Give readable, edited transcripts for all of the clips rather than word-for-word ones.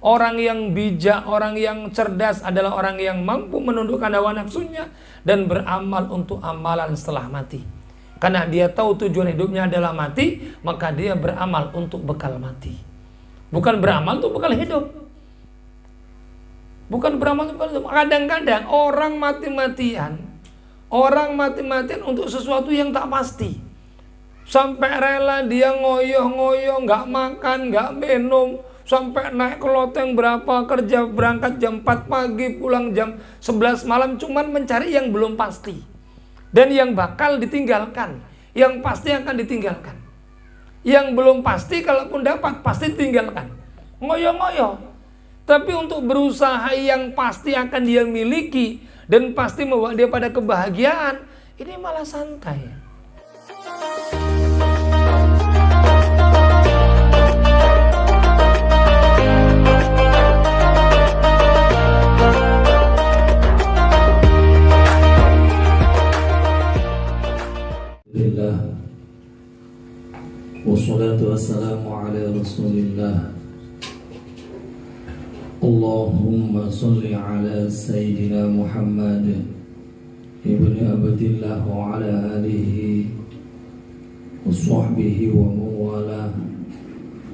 Orang yang bijak, orang yang cerdas adalah orang yang mampu menundukkan hawa nafsunya dan beramal untuk amalan setelah mati. Karena dia tahu tujuan hidupnya adalah mati, maka dia beramal untuk bekal mati. Bukan beramal untuk bekal hidup. Bukan beramal untuk bekal hidup. Kadang-kadang orang mati-matian untuk sesuatu yang tak pasti. Sampai rela dia ngoyoh-ngoyoh, nggak makan, nggak minum, sampai naik ke loteng berapa, kerja berangkat jam 4 pagi, pulang jam 11 malam, cuman mencari yang belum pasti. Dan yang bakal ditinggalkan, yang pasti akan ditinggalkan. Yang belum pasti, kalaupun dapat, pasti ditinggalkan. Ngoyoh-ngoyoh. Tapi untuk berusaha yang pasti akan dia miliki, dan pasti membawa dia pada kebahagiaan, ini malah santai. Wassalatu wassalamu ala rasulillah. Allahumma salli ala Sayyidina Muhammad ibn Abdillah wa ala alihi wa sahbihi wa mawala.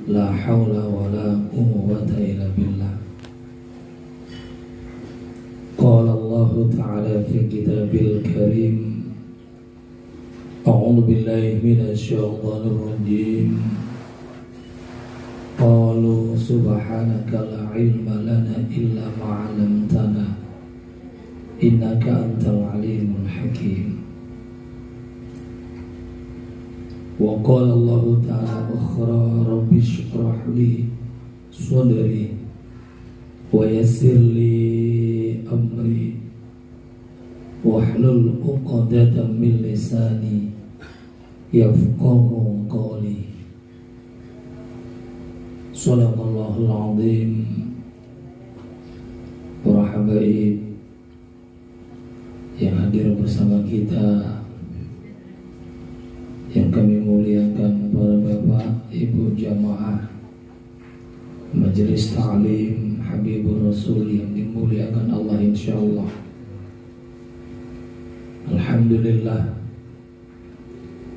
La hawla wa la quwwata illa billah. Qala Allah ta'ala fi kitabil karim, A'udzu billahi minasy syaithanir rajim. Qalu subhanaka la ilma lana illa ma 'allamtana innaka antal alimul hakim. Wa qala Allah ta'ala ukhra rabbi shrah li sadri wa yassir li amri wahlul 'uqdatam min lisani yafqahu qawli. Shadaqallahul azim. Para habaib yang hadir bersama kita, yang kami muliakan, para bapak, ibu jamaah Majelis Ta'lim Habibur Rasul yang dimuliakan Allah insyaallah. Alhamdulillah,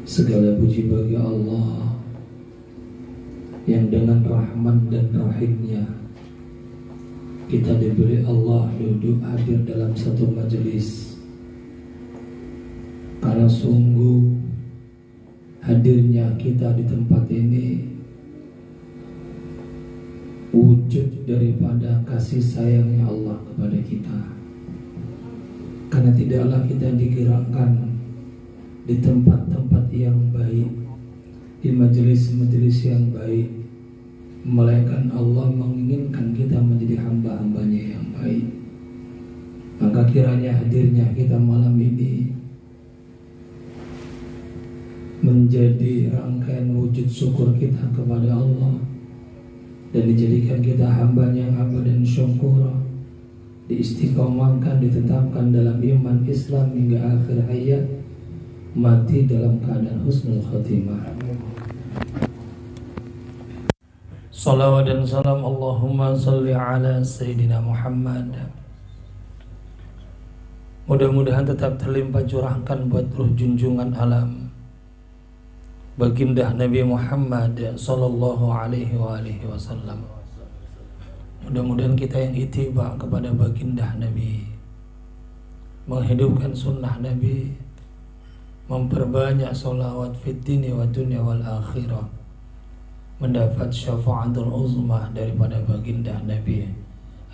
segala puji bagi Allah yang dengan rahman dan rahimnya kita diberi Allah duduk hadir dalam satu majelis. Karena sungguh hadirnya kita di tempat ini wujud daripada kasih sayangnya Allah kepada kita. Karena tidaklah kita digerakkan di tempat-tempat yang baik, di majelis-majelis yang baik, melainkan Allah menginginkan kita menjadi hamba-hambanya yang baik. Maka kiranya hadirnya kita malam ini menjadi rangkaian wujud syukur kita kepada Allah, dan dijadikan kita hambanya yang abad dan syukur, diistiqomahkan, ditetapkan dalam iman Islam hingga akhir hayat, mati dalam keadaan husnul khatimah. Salawat dan salam Allahumma salli ala Sayyidina Muhammad. Mudah-mudahan tetap terlimpah curahkan buat ruh junjungan alam baginda Nabi Muhammad sallallahu alaihi wasallam. Mudah-mudahan kita yang ittiba kepada baginda Nabi, menghidupkan sunnah Nabi, memperbanyak sholawat fid dini wa dunya wal akhirah, mendapat syafaatul uzma daripada baginda Nabi.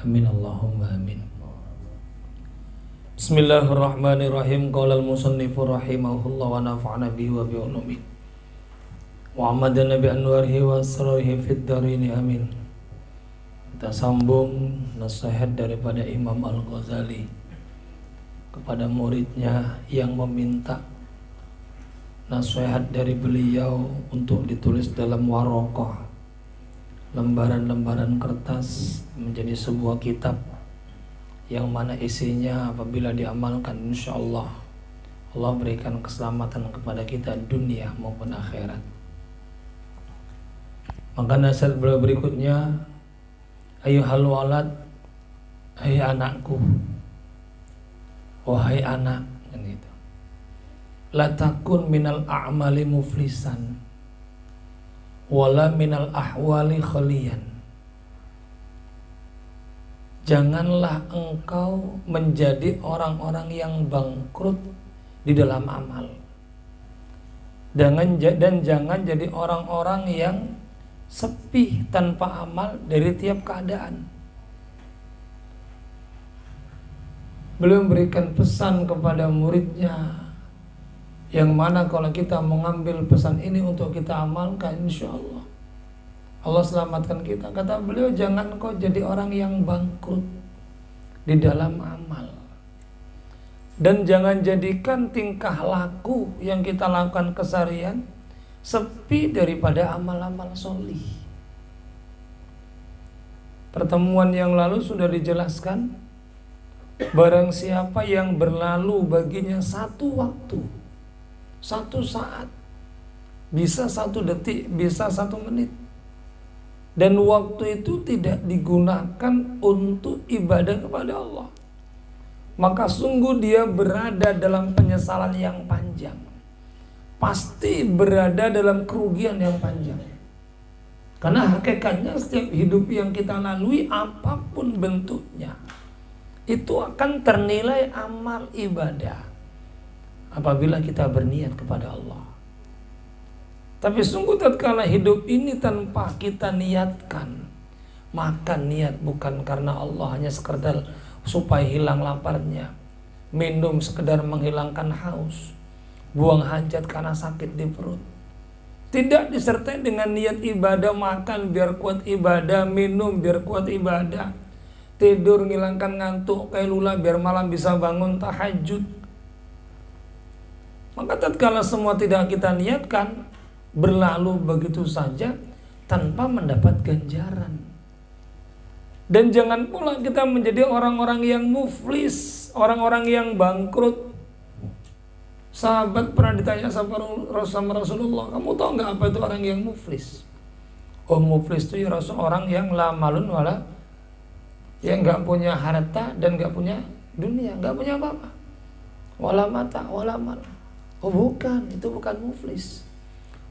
Amin Allahumma amin. Bismillahirrahmanirrahim. Qala al-musannifu rahimahullah wa nafa'ana bihi wa bi ulumi wa amadana bi anwarihi wa asrarihi fid darini amin. Kita sambung nasihat daripada Imam Al-Ghazali kepada muridnya yang meminta nasihat dari beliau untuk ditulis dalam waraqah, lembaran-lembaran kertas, menjadi sebuah kitab yang mana isinya apabila diamalkan insyaallah Allah berikan keselamatan kepada kita dunia maupun akhirat. Maka nasihat beliau berikutnya, Ayuhal walad, hai anakku, wahai anak, kan gitu. La takun minal a'mali muflisan, wala minal ahwali khalian. Janganlah engkau menjadi orang-orang yang bangkrut di dalam amal. Dan jangan jadi orang-orang yang sepi tanpa amal dari tiap keadaan. Beliau memberikan pesan kepada muridnya, yang mana kalau kita mengambil pesan ini untuk kita amalkan, insya Allah selamatkan kita. Kata beliau, jangan kau jadi orang yang bangkrut di dalam amal. Dan jangan jadikan tingkah laku yang kita lakukan keseharian sepi daripada amal-amal solih. Pertemuan yang lalu sudah dijelaskan, barang siapa yang berlalu baginya satu waktu, satu saat, bisa 1 detik, bisa 1 menit, dan waktu itu tidak digunakan untuk ibadah kepada Allah, maka sungguh dia berada dalam penyesalan yang panjang. Pasti berada dalam kerugian yang panjang. Karena hakikatnya setiap hidup yang kita lalui, apapun bentuknya, itu akan ternilai amal ibadah apabila kita berniat kepada Allah. Tapi sungguh tatkala hidup ini tanpa kita niatkan, makan niat bukan karena Allah, hanya sekedar supaya hilang laparnya, minum sekedar menghilangkan haus, buang hajat karena sakit di perut, tidak disertai dengan niat ibadah, makan biar kuat ibadah, minum biar kuat ibadah, tidur ngilangkan ngantuk kailula biar malam bisa bangun tahajud, maka tatkala semua tidak kita niatkan, berlalu begitu saja tanpa mendapat ganjaran. Dan jangan pula kita menjadi orang-orang yang muflis, orang-orang yang bangkrut. Sahabat pernah ditanya sama Rasulullah, kamu tahu nggak apa itu orang yang muflis? Oh, muflis itu ya Rasul, orang yang la malun wala, yang nggak punya harta dan nggak punya dunia, nggak punya apa-apa, wala mata wala mal. Oh bukan, itu bukan muflis.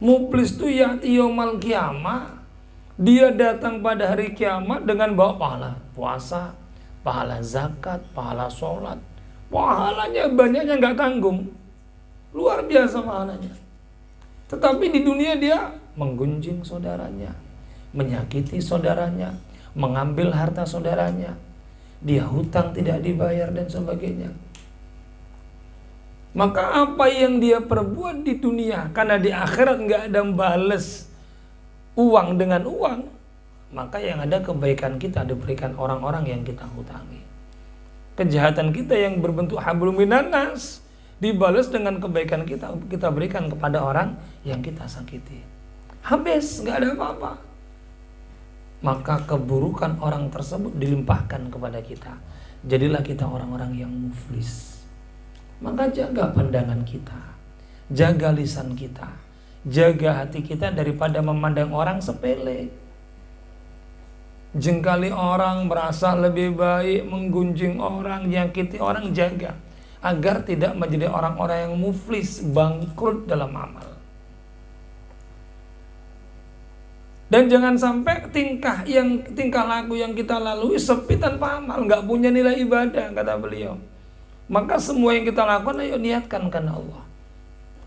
Muflis itu ya'ti yaumal qiyamah, dia datang pada hari kiamat dengan bawa pahala puasa, pahala zakat, pahala sholat, pahalanya banyaknya nggak tanggung, luar biasa pahalanya. Tetapi di dunia dia menggunjing saudaranya, menyakiti saudaranya, mengambil harta saudaranya, dia hutang tidak dibayar dan sebagainya. Maka apa yang dia perbuat di dunia, karena di akhirat nggak ada bales uang dengan uang, maka yang ada kebaikan kita diberikan orang-orang yang kita hutangi. Kejahatan kita yang berbentuk hablum minan nas dibalas dengan kebaikan kita berikan kepada orang yang kita sakiti. Habis, nggak ada apa-apa. Maka keburukan orang tersebut dilimpahkan kepada kita. Jadilah kita orang-orang yang muflis. Maka jaga pandangan kita, jaga lisan kita, jaga hati kita daripada memandang orang sepele, jengkali orang, merasa lebih baik, menggunjing orang, menyakiti orang. Jaga agar tidak menjadi orang-orang yang muflis, bangkrut dalam amal. Dan jangan sampai tingkah laku yang kita lalui sepi tanpa amal, nggak punya nilai ibadah, kata beliau. Maka semua yang kita lakukan, ayo niatkan karena Allah.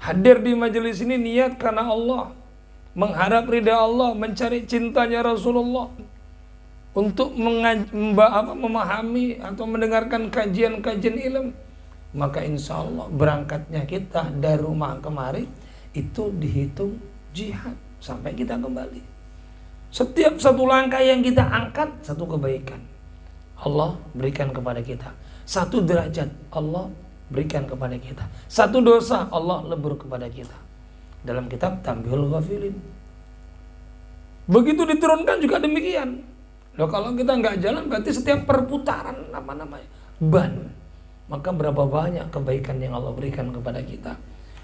Hadir di majelis ini niat karena Allah, mengharap ridha Allah, mencari cintanya Rasulullah, untuk memahami atau mendengarkan kajian-kajian ilmu. Maka insya Allah berangkatnya kita dari rumah kemari itu dihitung jihad sampai kita kembali. Setiap satu langkah yang kita angkat, satu kebaikan Allah berikan kepada kita, satu derajat Allah berikan kepada kita, satu dosa Allah lebur kepada kita. Dalam kitab Tanbihul Ghafilin begitu diturunkan juga demikian. Loh, kalau kita nggak jalan berarti setiap perputaran ban. Maka berapa banyak kebaikan yang Allah berikan kepada kita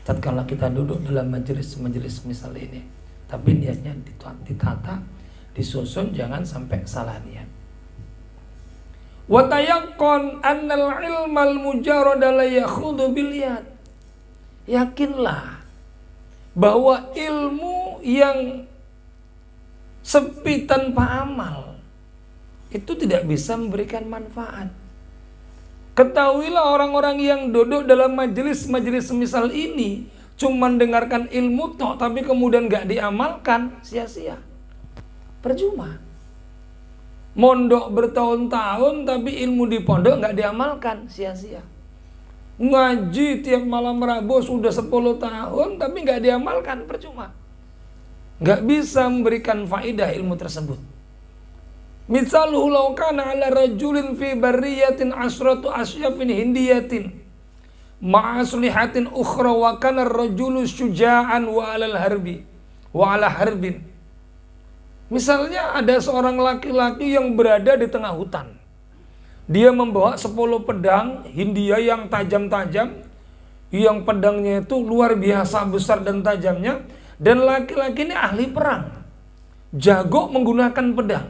tatkala kita duduk dalam majelis misal ini. Tapi niatnya ditata, disusun, jangan sampai salah niat. Wa tayaqqan annal ilmal mujarrada la yakhudhu bil yad. Yakinlah bahwa ilmu yang sepi tanpa amal itu tidak bisa memberikan manfaat. Ketahuilah orang-orang yang duduk dalam majelis-majelis semisal ini cuma dengarkan ilmu toh tapi kemudian gak diamalkan, sia-sia. Percuma. Mondok bertahun-tahun tapi ilmu di pondok gak diamalkan, sia-sia. Ngaji tiap malam Rabu sudah 10 tahun tapi gak diamalkan, percuma. Gak bisa memberikan faedah ilmu tersebut. Misaluhu law kana ala rajulin fi barriyatin asratu asyafin hindiyatin ma'aslihatin ukhra wa kana ar-rajulu syuja'an wa ala harbin. Misalnya ada seorang laki-laki yang berada di tengah hutan. Dia membawa 10 pedang Hindia yang tajam-tajam, yang pedangnya itu luar biasa besar dan tajamnya, dan laki-laki ini ahli perang, jago menggunakan pedang.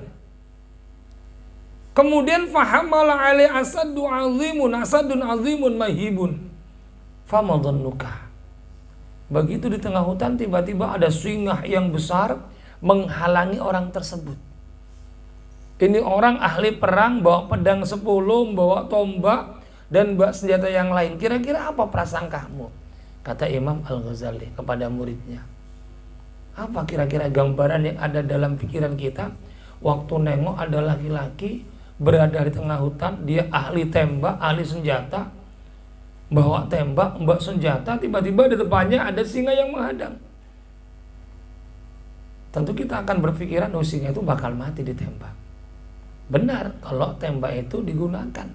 Kemudian fahamala alai asadun azimun mahibun. Fama dhannuka. Begitu di tengah hutan tiba-tiba ada singa yang besar menghalangi orang tersebut. Ini orang ahli perang, bawa pedang 10, bawa tombak dan bawa senjata yang lain. Kira-kira apa prasangkamu? Kata Imam Al-Ghazali kepada muridnya. Apa kira-kira gambaran yang ada dalam pikiran kita waktu nengok ada laki-laki berada di tengah hutan, dia ahli tembak, ahli senjata, bawa tembak, bawa senjata, tiba-tiba di depannya ada singa yang menghadang. Tentu kita akan berpikiran, oh singa itu bakal mati ditembak. Benar, kalau tembak itu digunakan,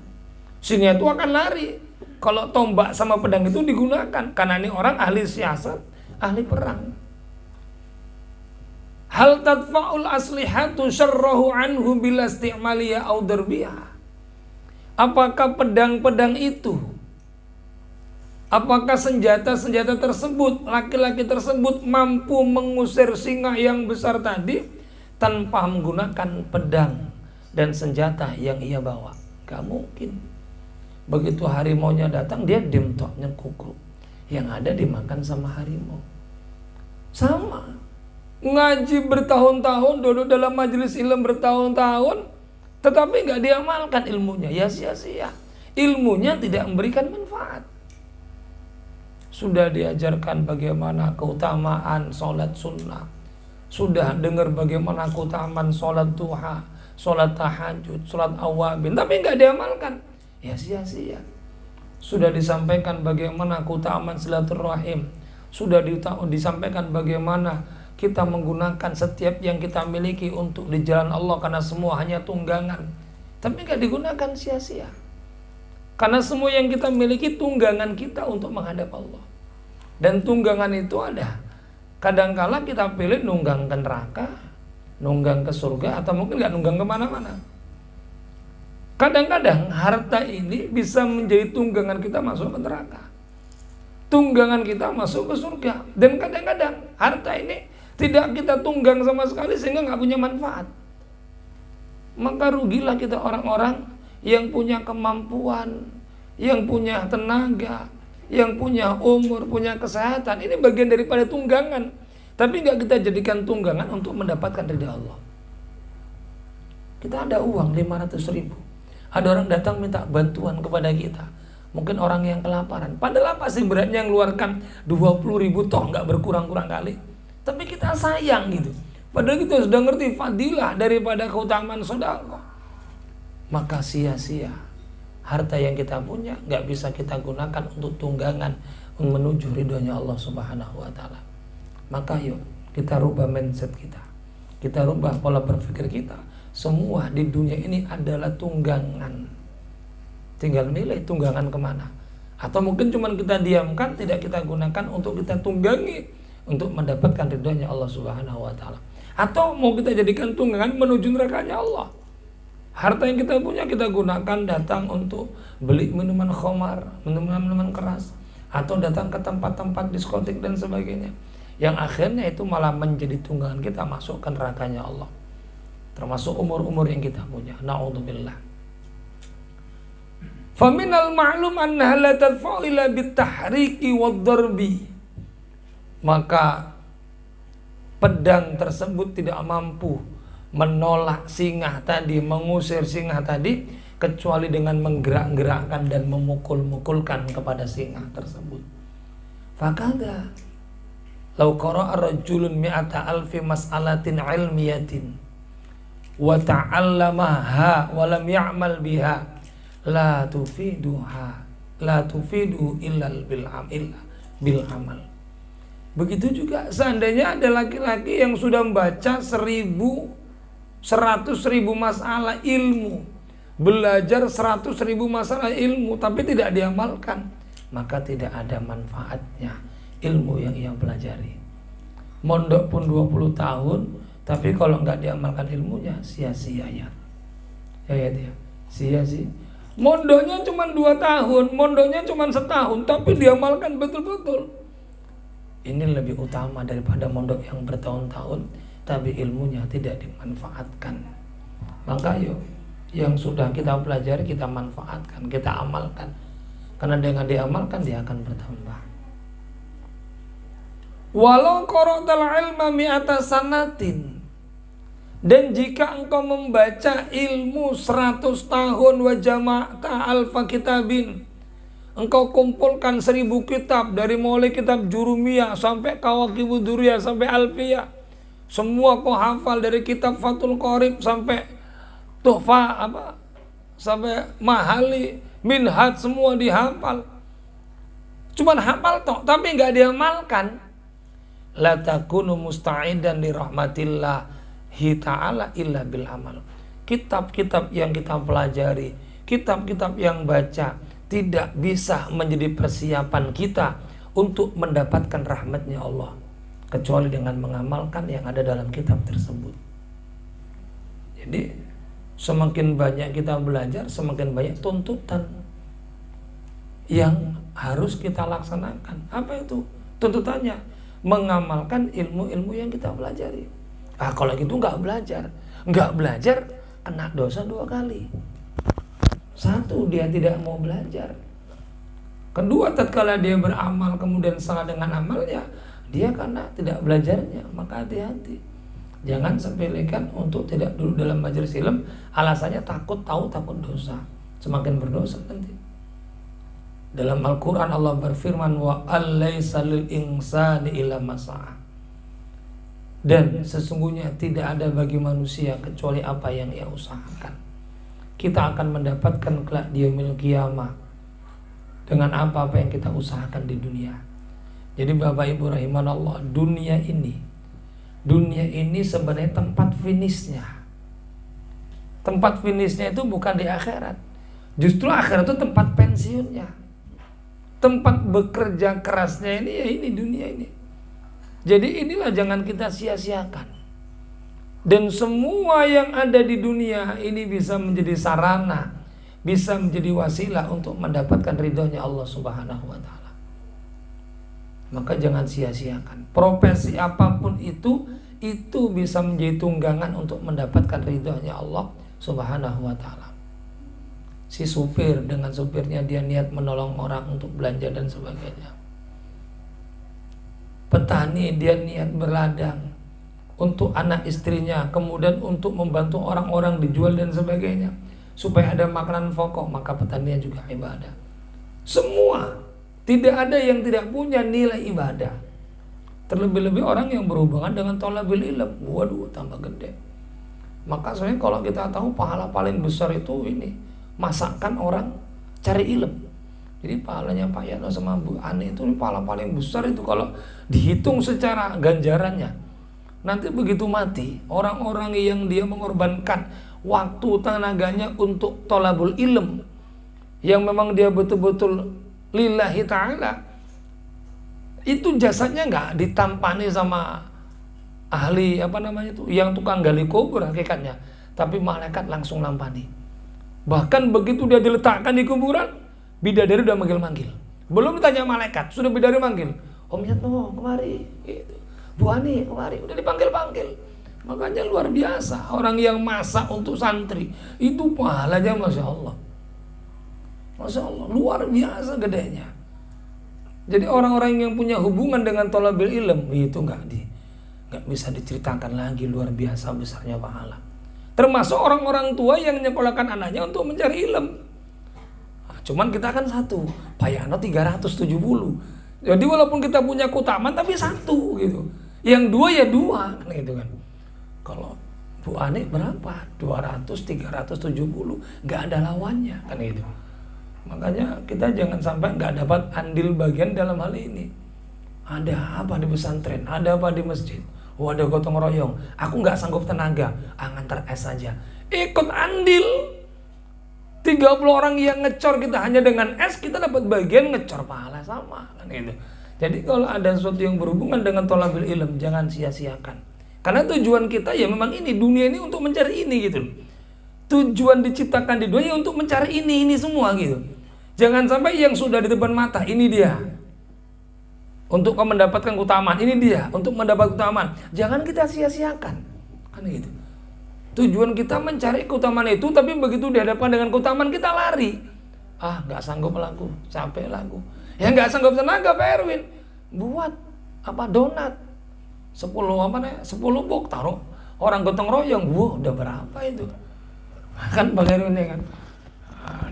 singa itu akan lari. Kalau tombak sama pedang itu digunakan, karena ini orang ahli siasat, ahli perang. Hal tadfa'ul aslihatu syarrahu anhu bila isti'maliyah au darbiha. Apakah pedang-pedang itu, apakah senjata-senjata tersebut, laki-laki tersebut mampu mengusir singa yang besar tadi tanpa menggunakan pedang dan senjata yang ia bawa? Gak mungkin. Begitu harimaunya datang, dia diem tok nyengkukruk. Yang ada dimakan sama harimau. Sama. Ngaji bertahun-tahun, duduk dalam majelis ilmu bertahun-tahun, tetapi nggak diamalkan ilmunya, ya sia-sia. Ilmunya tidak memberikan manfaat. Sudah diajarkan bagaimana keutamaan sholat sunnah, sudah dengar bagaimana keutamaan sholat duha, sholat tahajud, sholat awabin, tapi nggak diamalkan, ya sia-sia. Sudah disampaikan bagaimana keutamaan silaturahim, sudah disampaikan bagaimana kita menggunakan setiap yang kita miliki untuk di jalan Allah, karena semua hanya tunggangan. Tapi gak digunakan, sia-sia. Karena semua yang kita miliki tunggangan kita untuk menghadap Allah. Dan tunggangan itu ada. Kadangkala kita pilih nunggang ke neraka, nunggang ke surga, atau mungkin gak nunggang kemana-mana. Kadang-kadang harta ini bisa menjadi tunggangan kita masuk ke neraka, tunggangan kita masuk ke surga. Dan kadang-kadang harta ini tidak kita tunggang sama sekali sehingga nggak punya manfaat. Maka rugilah kita orang-orang yang punya kemampuan, yang punya tenaga, yang punya umur, punya kesehatan. Ini bagian daripada tunggangan, tapi nggak kita jadikan tunggangan untuk mendapatkan ridha Allah. Kita ada uang 500.000, ada orang datang minta bantuan kepada kita, mungkin orang yang kelaparan. Padahal apa sih beratnya yang keluarkan 20.000 toh nggak berkurang-kurang kali. Tapi kita sayang gitu. Padahal kita sudah ngerti fadilah daripada keutamaan sedekah. Maka sia-sia. Harta yang kita punya gak bisa kita gunakan untuk tunggangan menuju ridhonya Allah Subhanahu wa ta'ala. Maka yuk kita rubah mindset kita. Kita rubah pola berpikir kita. Semua di dunia ini adalah tunggangan. Tinggal milih tunggangan kemana. Atau mungkin cuma kita diamkan, tidak kita gunakan untuk kita tunggangi untuk mendapatkan ridhonya Allah Subhanahu wa ta'ala. Atau mau kita jadikan tunggangan menuju nerakanya Allah. Harta yang kita punya kita gunakan datang untuk beli minuman khamar, minuman keras, atau datang ke tempat-tempat diskotik dan sebagainya, yang akhirnya itu malah menjadi tunggangan kita masuk ke nerakanya Allah. Termasuk umur-umur yang kita punya. Na'udzubillah. Faminal ma'lum annaha la tadfa'u illa bitahriki wad-darbi. Maka pedang tersebut tidak mampu menolak singa tadi, mengusir singa tadi, kecuali dengan menggerak-gerakkan dan memukul-mukulkan kepada singa tersebut. Fakada law qara'a rajulun mi'ata alfi mas'alatin ilmiyatin wa ta'allamaha wa lam ya'mal biha la tufidu illa bil amal. Begitu juga seandainya ada laki-laki yang sudah membaca 100.000 masalah ilmu, belajar 100.000 masalah ilmu tapi tidak diamalkan, maka tidak ada manfaatnya ilmu yang ia pelajari. Mondok pun 20 tahun tapi kalau nggak diamalkan ilmunya sia-sia ya. Ya, sia-sia. Mondoknya cuma 2 tahun, mondoknya cuma setahun, tapi diamalkan betul-betul. Ini lebih utama daripada mondok yang bertahun-tahun, tapi ilmunya tidak dimanfaatkan. Maka yuk, yang sudah kita pelajari kita manfaatkan, kita amalkan. Karena dengan diamalkan dia akan bertambah. Walau qara'tal ilma mi'ata sanatin. Dan jika engkau membaca ilmu 100 tahun wa jama'ta alfa kitabin, engkau kumpulkan 1000 kitab dari mulai kitab Jurumiyah sampai Kawakibud Duriyah sampai Alfiyah, semua kau hafal dari kitab Fathul Qorib sampai Tuhfa sampai Mahali, Minhaj, semua dihafal. Cuman hafal toh tapi nggak diamalkan. La takunu musta'idan li rahmatillah ta'ala illa bil amal. Kitab-kitab yang kita pelajari, kitab-kitab yang baca tidak bisa menjadi persiapan kita untuk mendapatkan rahmatnya Allah kecuali dengan mengamalkan yang ada dalam kitab tersebut. Jadi semakin banyak kita belajar, semakin banyak tuntutan yang harus kita laksanakan. Apa itu tuntutannya? Mengamalkan ilmu-ilmu yang kita pelajari. Kalau gitu nggak belajar kena dosa 2 kali. 1, dia tidak mau belajar. Kedua, tatkala dia beramal kemudian salah dengan amalnya, dia karena tidak belajarnya. Maka hati-hati, jangan sepelekan untuk tidak duduk dalam majelis ilmu. Alasannya takut dosa, semakin berdosa nanti. Dalam Al-Quran Allah berfirman, wa alaysa lil insani illa ma sa'a. Dan sesungguhnya tidak ada bagi manusia kecuali apa yang ia usahakan. Kita akan mendapatkan kelak di yaumil qiyamah dengan apa-apa yang kita usahakan di dunia. Jadi Bapak Ibu rahimanallah, dunia ini sebenarnya tempat finishnya. Tempat finishnya itu bukan di akhirat. Justru akhirat itu tempat pensiunnya. Tempat bekerja kerasnya ini ya ini dunia ini. Jadi inilah jangan kita sia-siakan. Dan semua yang ada di dunia ini bisa menjadi sarana, bisa menjadi wasilah untuk mendapatkan ridhonya Allah Subhanahu wa ta'ala. Maka jangan sia-siakan. Profesi apapun itu bisa menjadi tunggangan untuk mendapatkan ridhonya Allah Subhanahu wa ta'ala. Si supir dengan supirnya dia niat menolong orang untuk belanja dan sebagainya. Petani dia niat berladang untuk anak istrinya, kemudian untuk membantu orang-orang dijual dan sebagainya supaya ada makanan pokok, maka petaninya juga ibadah. Semua, tidak ada yang tidak punya nilai ibadah. Terlebih-lebih orang yang berhubungan dengan thalabul ilm, waduh tambah gede. Maka sebenarnya kalau kita tahu pahala paling besar itu ini masakan orang cari ilmu. Jadi pahalanya Pak Yano sama Bu Ani itu pahala paling besar itu kalau dihitung secara ganjarannya. Nanti begitu mati, orang-orang yang dia mengorbankan waktu tenaganya untuk thalabul ilm, yang memang dia betul-betul lillahi ta'ala, itu jasadnya nggak ditampani sama ahli yang tukang gali kubur hakikatnya, tapi malaikat langsung nampani. Bahkan begitu dia diletakkan di kuburan, bidadari udah manggil-manggil. Belum ditanya malaikat, sudah bidadari manggil. Om Yatno kemari, gitu. Bu Ani kemari, udah dipanggil-panggil. Makanya luar biasa orang yang masak untuk santri itu pahalanya Masya Allah. Masya Allah, luar biasa gedenya. Jadi orang-orang yang punya hubungan dengan thalabil ilm itu nggak bisa diceritakan lagi, luar biasa besarnya pahala. Termasuk orang-orang tua yang menyekolahkan anaknya untuk mencari ilm. Nah, cuman kita kan satu, payahno 370. Jadi walaupun kita punya keutamaan tapi satu gitu. Yang dua ya dua kan gitu kan. Kalau Bu Ani berapa? 200, 370, nggak ada lawannya kan gitu. Makanya kita jangan sampai nggak dapat andil bagian dalam hal ini. Ada apa di pesantren? Ada apa di masjid? Oh, ada gotong royong. Aku nggak sanggup tenaga. Ngantar es saja. Ikut andil. 30 orang yang ngecor kita hanya dengan es, kita dapat bagian ngecor pahala sama kan gitu. Jadi kalau ada sesuatu yang berhubungan dengan thalabil ilm, jangan sia-siakan. Karena tujuan kita ya memang ini, dunia ini untuk mencari ini gitu. Tujuan diciptakan di dunia untuk mencari ini semua gitu. Jangan sampai yang sudah di depan mata, ini dia. Untuk mendapatkan keutamaan, ini dia. Untuk mendapat keutamaan. Jangan kita sia-siakan. Kan gitu. Tujuan kita mencari keutamaan itu, tapi begitu dihadapkan dengan keutamaan kita lari. Nggak sanggup laku, capek laku. Ya nggak sanggup tenaga Pak Erwin. Buat donat. 10 box taruh. Orang gotong royong, udah berapa itu? Kan Pak Erwin ya kan.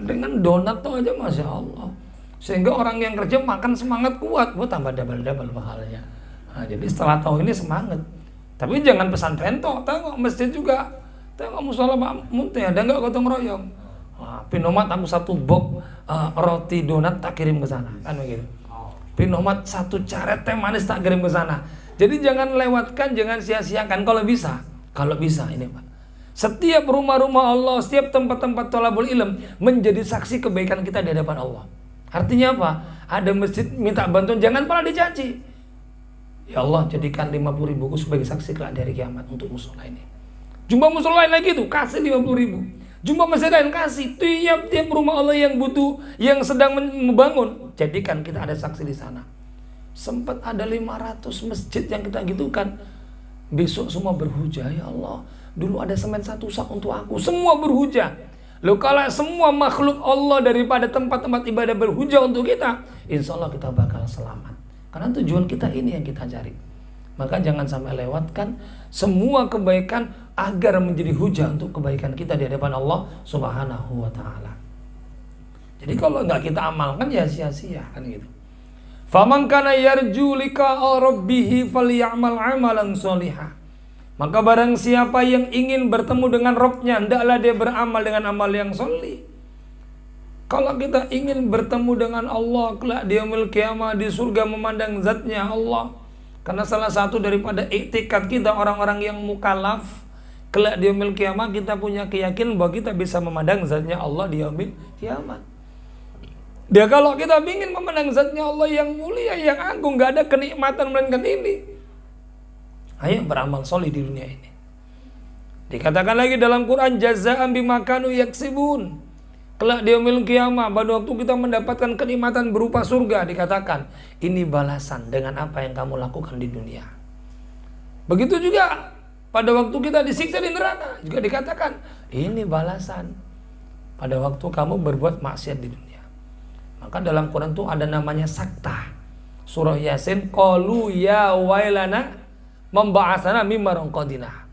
Dengan donat tuh aja Masya Allah. Sehingga orang yang kerja makan semangat kuat, tambah double pahalanya. Jadi setelah tahu ini semangat. Tapi jangan pesantren toh, tengok masjid juga, tengok musola Pak Munte ada nggak gotong royong. Pinomat aku 1 box roti donat tak kirim ke sana, kan begitu. Pinomat 1 caret teh manis tak kirim ke sana. Jadi jangan lewatkan, jangan sia-siakan kalau bisa ini Pak. Setiap rumah-rumah Allah, setiap tempat-tempat thalabul ilm menjadi saksi kebaikan kita di hadapan Allah. Artinya apa? Ada masjid minta bantuan, jangan pernah dicaci. Ya Allah, jadikan 50.000 sebagai saksi kelak dari kiamat untuk musola ini. Jumlah musola lain lagi tuh, kasih 50.000. Jumlah masjid lain kasih. Tiap rumah Allah yang butuh, yang sedang membangun, jadikan kita ada saksi di sana. Sempat ada 500 masjid yang kita gitukan. Besok semua berhujah, ya Allah. Dulu ada semen 1 sak untuk aku. Semua berhujah. Loh kalau semua makhluk Allah daripada tempat-tempat ibadah berhujah untuk kita, insya Allah kita bakal selamat. Karena tujuan kita ini yang kita cari. Maka jangan sampai lewatkan semua kebaikan agar menjadi hujah untuk kebaikan kita di hadapan Allah Subhanahu wa ta'ala. Jadi kalau nggak kita amalkan ya sia-sia kan gitu. Faman kana yarju liqa'a rabbih falyamal 'amalan sholihan. Maka barang siapa yang ingin bertemu dengan Rabb-nya, hendaklah dia beramal dengan amal yang sholih. Kalau kita ingin bertemu dengan Allah kelak di yaumil qiyamah di surga memandang zatnya Allah. Karena salah satu daripada iktikad kita orang-orang yang mukallaf kelak di yaumil qiyamah kita punya keyakinan bahwa kita bisa memandang zatnya Allah di yaumil qiyamah. Dia kalau kita ingin memandang zatnya Allah yang mulia, yang agung, gak ada kenikmatan melainkan ini. Ayo beramal solih di dunia ini. Dikatakan lagi dalam Quran, jazaan bima kanu yaksibun. Kelak di yaumil qiyamah, pada waktu kita mendapatkan kenikmatan berupa surga, dikatakan ini balasan dengan apa yang kamu lakukan di dunia. Begitu juga pada waktu kita disiksa di neraka, juga dikatakan ini balasan pada waktu kamu berbuat maksiat di dunia. Maka dalam Quran tuh ada namanya sakta. Surah Yasin, qalu ya wailana memba'atsana mimma qadina.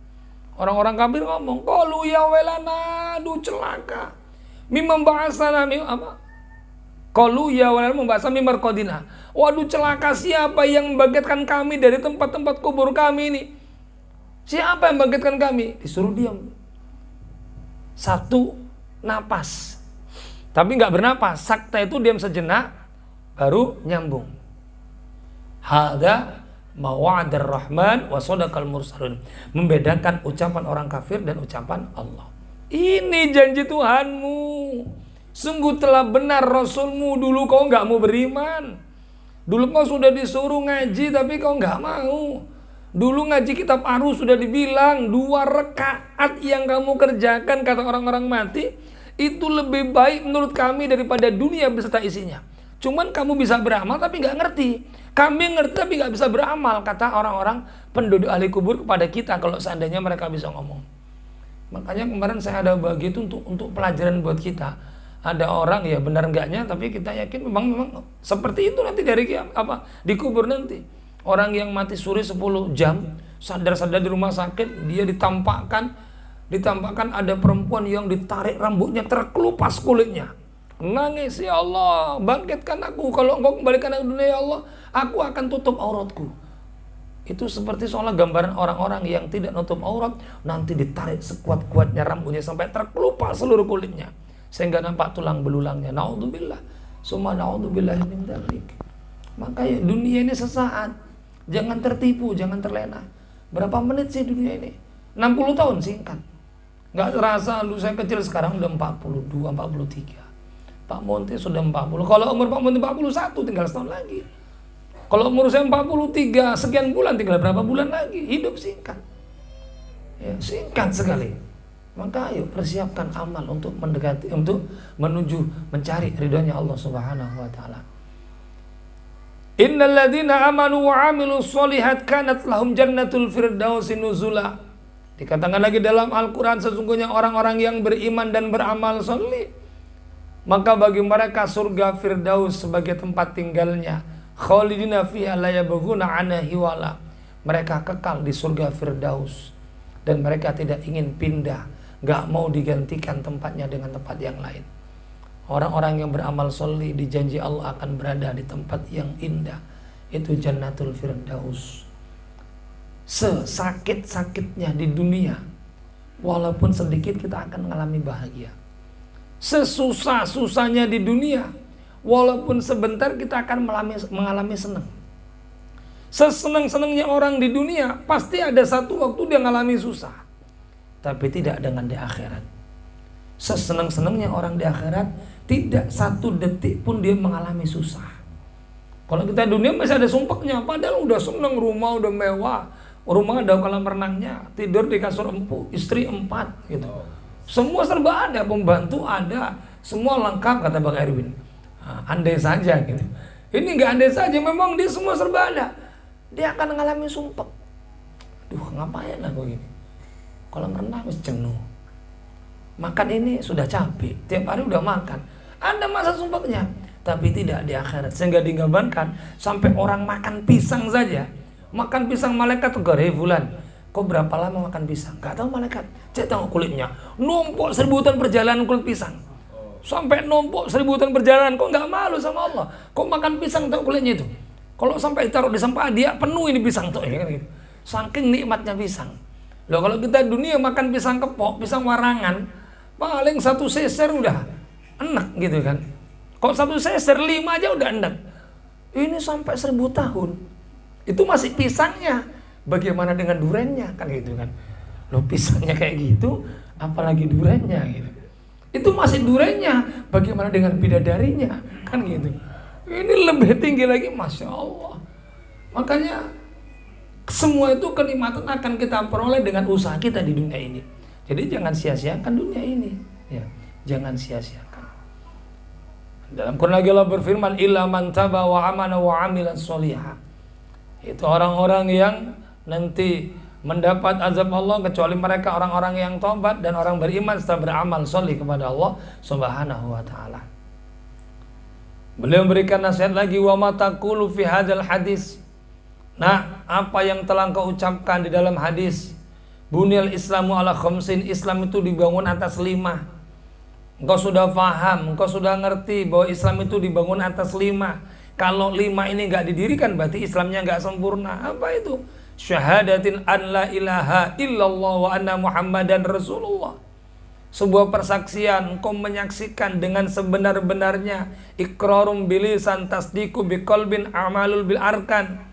Orang-orang kafir ngomong, qalu ya wailana, aduh celaka. Mimma ba'atsana apa? Qalu ya wailana memba'atsana mimma qadina. Waduh celaka, siapa yang membangkitkan kami dari tempat-tempat kubur kami ini? Siapa yang membangkitkan kami? Disuruh diam. 1 napas. Tapi nggak bernapas. Sakta itu diam sejenak baru nyambung. Hadza mawa'adar rahman wa sadaqal mursalun. Membedakan ucapan orang kafir dan ucapan Allah. Ini janji Tuhanmu. Sungguh telah benar Rasulmu. Dulu kau nggak mau beriman. Dulu kau sudah disuruh ngaji tapi kau nggak mau. Dulu ngaji kitab Arus sudah dibilang 2 rakaat yang kamu kerjakan kata orang-orang mati itu lebih baik menurut kami daripada dunia beserta isinya. Cuman kamu bisa beramal tapi nggak ngerti. Kami ngerti tapi nggak bisa beramal, kata orang-orang penduduk ahli kubur kepada kita kalau seandainya mereka bisa ngomong. Makanya kemarin saya ada bagi itu untuk pelajaran buat kita. Ada orang ya benar enggaknya, tapi kita yakin memang seperti itu nanti dari dikubur nanti. Orang yang mati suri 10 jam, sadar-sadar di rumah sakit, dia ditampakkan ada perempuan yang ditarik rambutnya terkelupas kulitnya. Nangis, ya Allah, bangkitkan aku. Kalau engkau kembalikan aku dunia, ya Allah, aku akan tutup auratku. Itu seperti seolah gambaran orang-orang yang tidak nutup aurat, nanti ditarik sekuat-kuatnya rambutnya sampai terkelupas seluruh kulitnya, sehingga nampak tulang belulangnya. Naudzubillah, summa naudzubillah min dzalik. Maka ya, dunia ini sesaat. Jangan tertipu, jangan terlena. Berapa menit sih dunia ini? 60 tahun singkat. Nggak terasa, dulu saya kecil, sekarang udah 42, 43. Pak Monti sudah 40. Kalau umur Pak Monti 41, tinggal setahun lagi. Kalau umur saya 43 sekian bulan, tinggal berapa bulan lagi. Hidup singkat. Ya, singkat sekali. Maka ayo persiapkan amal untuk menuju mencari ridhonya Allah Subhanahu wa taala. Innal ladzina amanu wa 'amilus sholihat kanat lahum jannatul firdausi nuzula. Dikatakan lagi dalam Al-Qur'an, sesungguhnya orang-orang yang beriman dan beramal sholih, maka bagi mereka surga Firdaus sebagai tempat tinggalnya. Khalidina fiha la yabghuna 'anha hiwala. Mereka kekal di surga Firdaus dan mereka tidak ingin pindah, enggak mau digantikan tempatnya dengan tempat yang lain. Orang-orang yang beramal sholih dijanji Allah akan berada di tempat yang indah, itu Jannatul Firdaus. Sesakit-sakitnya di dunia, walaupun sedikit kita akan mengalami bahagia. Sesusah-susahnya di dunia, walaupun sebentar kita akan mengalami senang. Sesenang-senangnya orang di dunia, pasti ada satu waktu dia mengalami susah. Tapi tidak dengan di akhirat. Sesenang-senangnya orang di akhirat, tidak satu detik pun dia mengalami susah. Kalau kita dunia masih ada sumpahnya, padahal udah senang, rumah udah mewah, rumah ada kolam renangnya, tidur di kasur empuk, istri 4 gitu. Semua serba ada, pembantu ada, semua lengkap kata Bang Erwin. Andai saja gitu. Ini nggak andai saja, memang dia semua serba ada. Dia akan mengalami sumpah. Duh, ngapain lah gue gini? Kolam renang wis jenuh. Makan ini sudah capek, tiap hari udah makan. Ada masa sumpahnya, tapi tidak di akhirat. Sehingga digambarkan sampai orang makan pisang saja. Makan pisang, malaikat tuh bulan. Kok berapa lama makan pisang? Gak tahu malaikat. Cek tengok kulitnya, numpuk 1000 tahun perjalanan kulit pisang. Sampai numpuk 1000 tahun perjalanan, kok nggak malu sama Allah? Kok makan pisang tengok kulitnya itu? Kalau sampai taruh di sampah dia penuh ini pisang tuh, ya kan gitu. Saking nikmatnya pisang. Loh, kalau kita dunia makan pisang kepok, pisang warangan, paling 1 seser udah enak gitu kan. Kok 1 seser 5 aja udah enak. Ini sampai 1000 tahun. Itu masih pisangnya. Bagaimana dengan durennya kan gitu kan. Loh, pisangnya kayak gitu, apalagi durennya gitu. Itu masih durennya, bagaimana dengan bidadarinya kan gitu. Ini lebih tinggi lagi, Masya Allah. Makanya semua itu kenikmatan akan kita peroleh dengan usaha kita di dunia ini. Jadi jangan sia-siakan dunia ini ya. Jangan sia-siakan. Dalam Quran lagi Allah berfirman, illa man taba wa amana wa amila sholihah. Itu orang-orang yang nanti mendapat azab Allah, kecuali mereka orang-orang yang taubat dan orang beriman serta beramal sholih kepada Allah Subhanahu wa taala. Beliau memberikan nasihat lagi, wa ma taqulu fi hadzal hadis. Nah, apa yang telah engkau ucapkan di dalam hadis, Bunyal Islamu ala khamsin, Islam itu dibangun atas 5. Engkau sudah paham, engkau sudah ngerti bahwa Islam itu dibangun atas 5. Kalau 5 ini enggak didirikan, berarti Islamnya enggak sempurna. Apa itu? Syahadatin an la ilaha illallah wa anna muhammadan rasulullah. Sebuah persaksian, engkau menyaksikan dengan sebenar-benarnya, iqrarum bilisan tasdiqu biqalbin amalul bil arkan,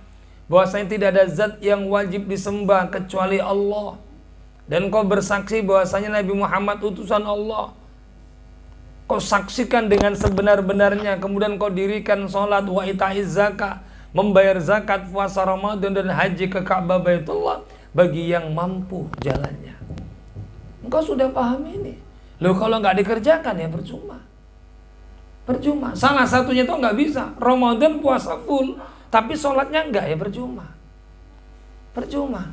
bahwasanya tidak ada zat yang wajib disembah kecuali Allah, dan kau bersaksi bahwasanya Nabi Muhammad utusan Allah. Kau saksikan dengan sebenar-benarnya, kemudian kau dirikan sholat, wa ita'iz zakat, membayar zakat, puasa Ramadan dan haji ke Ka'bah Baitullah bagi yang mampu jalannya. Engkau sudah paham ini. Loh, kalau nggak dikerjakan ya percuma. Percuma. Salah satunya itu nggak bisa. Ramadan puasa full, tapi sholatnya enggak, ya percuma. Percuma.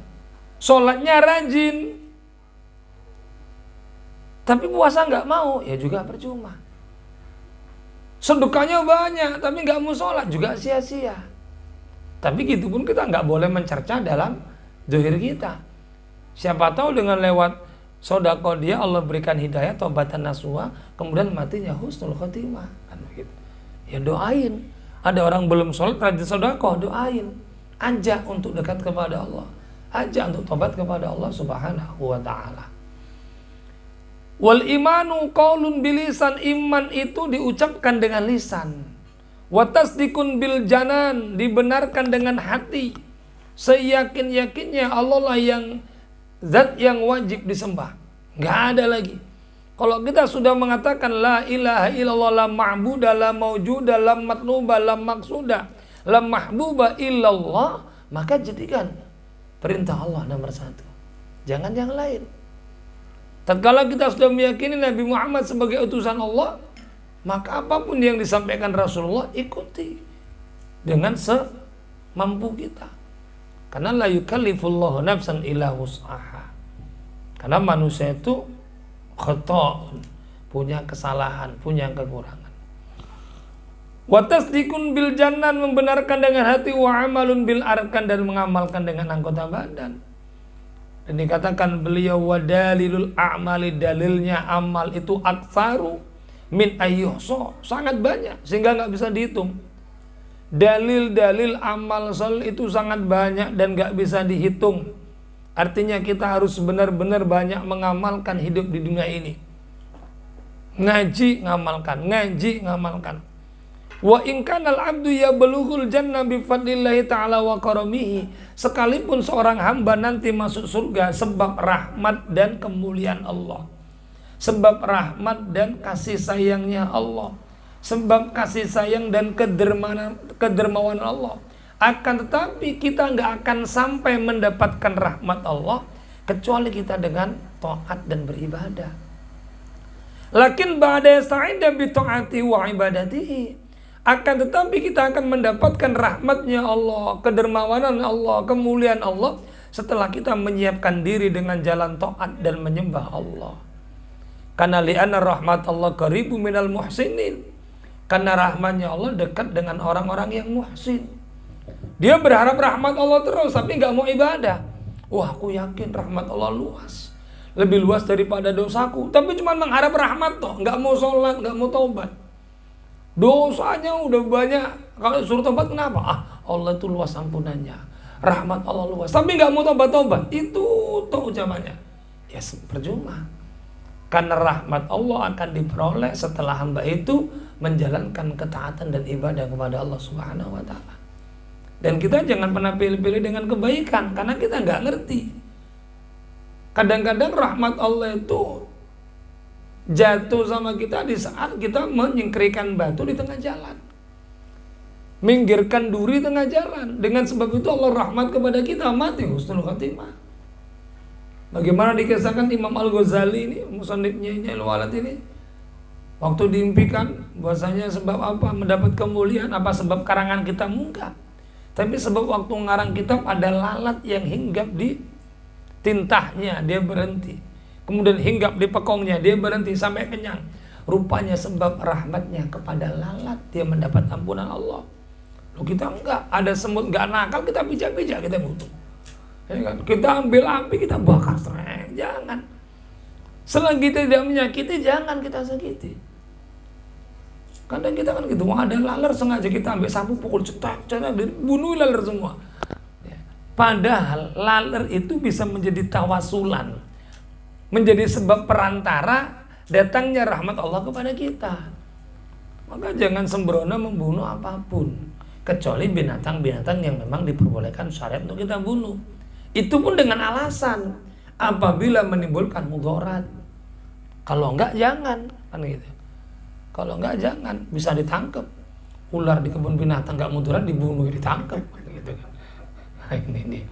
Sholatnya rajin, tapi puasa enggak mau, ya juga percuma. Sedekahnya banyak, tapi nggak mau sholat juga sia-sia. Tapi gitu pun kita nggak boleh mencerca dalam zahir kita. Siapa tahu dengan lewat sedekah dia Allah berikan hidayah, taubatan nasuha, kemudian matinya husnul khotimah. Kan begitu. Ya doain. Ada orang belum sholat rajin sedekah, doain. Ajak untuk dekat kepada Allah. Ajak untuk tobat kepada Allah Subhanahu wa ta'ala. Wal imanu qaulun bilisan, iman itu diucapkan dengan lisan. Wa tasdikun bil janan, dibenarkan dengan hati. Seyakin-yakinnya Allah lah yang zat yang wajib disembah. Nggak ada lagi. Kalau kita sudah mengatakan la ilaha illallah, la ma'budah, la mawjudah, la matluba, la maksudah, la mahbuba illallah, maka jadikan perintah Allah nomor satu. Jangan yang lain. Tatkala kita sudah meyakini Nabi Muhammad sebagai utusan Allah, maka apapun yang disampaikan Rasulullah ikuti dengan semampu kita. Karena la yukallifullahu nafsan illa wus'aha. Karena manusia itu khata', punya kesalahan, punya kekurangan. Wa tasdikun bil janan, membenarkan dengan hati, wa amalun bil arkan, dan mengamalkan dengan anggota badan. Dan dikatakan beliau wa dalilul a'mali, dalilnya amal itu aktsaru min ayyuhsa, sangat banyak sehingga nggak bisa dihitung. Dalil-dalil amal soleh itu sangat banyak dan gak bisa dihitung. Artinya kita harus benar-benar banyak mengamalkan hidup di dunia ini. Ngaji, ngamalkan. Ngaji, ngamalkan. Wa in kanal abdu yablughul jannah bi fadlillahi ta'ala wa karamihi, sekalipun seorang hamba nanti masuk surga sebab rahmat dan kemuliaan Allah, sebab rahmat dan kasih sayangnya Allah, sebab kasih sayang dan kedermawan Allah. Akan tetapi kita nggak akan sampai mendapatkan rahmat Allah kecuali kita dengan taat dan beribadah. Lakin ba'da sa'ida bi ta'ati wa ibadatihi, akan tetapi kita akan mendapatkan rahmatnya Allah, kedermawanan Allah, kemuliaan Allah setelah kita menyiapkan diri dengan jalan taat dan menyembah Allah. Karena li'anna rahmat Allah qaribu minal muhsinin, karena rahmatnya Allah dekat dengan orang-orang yang muhsin. Dia berharap rahmat Allah terus tapi gak mau ibadah. Wah, aku yakin rahmat Allah luas, lebih luas daripada dosaku, tapi cuma mengharap rahmat toh, gak mau sholat, gak mau taubat. Dosanya udah banyak, kalau suruh taubat kenapa? Allah itu luas ampunannya, rahmat Allah luas, tapi gak mau taubat-taubat. Itu toh ucapannya. Ya percuma. Karena rahmat Allah akan diperoleh setelah hamba itu menjalankan ketaatan dan ibadah kepada Allah Subhanahu wa ta'ala. Dan kita jangan pernah pilih-pilih dengan kebaikan, karena kita nggak ngerti. Kadang-kadang rahmat Allah itu jatuh sama kita di saat kita menyingkirkan batu di tengah jalan, minggirkan duri tengah jalan. Dengan sebab itu Allah rahmat kepada kita, mati husnul khatimah. Bagaimana dikisahkan Imam Al-Ghazali ini, musannifnya Nihil Walad ini, waktu diimpikan bahwasanya sebab apa mendapat kemuliaan, apa sebab karangan kita munggah, tapi sebab waktu ngarang kitab ada lalat yang hinggap di tintahnya, dia berhenti. Kemudian hinggap di pekongnya, dia berhenti sampai kenyang. Rupanya sebab rahmatnya kepada lalat dia mendapat ampunan Allah. Loh, kita enggak, ada semut enggak nakal kita pijak-pijak, kita butuh. Ya kan? Kita ambil api, kita bakar, jangan. Selagi kita tidak menyakiti, jangan kita sakiti. Kadang kita kan gitu, ada laler sengaja kita ambil sapu pukul cetak, bunuh laler semua. Ya. Padahal laler itu bisa menjadi tawasulan, menjadi sebab perantara datangnya rahmat Allah kepada kita. Maka jangan sembrono membunuh apapun, kecuali binatang-binatang yang memang diperbolehkan syariat untuk kita bunuh. Itu pun dengan alasan apabila menimbulkan mudarat. Kalau enggak jangan, kan gitu. Kalau enggak jangan, bisa ditangkap. Ular di kebun binatang enggak mudarat dibunuh, ditangkap, gitu kan. Nah, ini.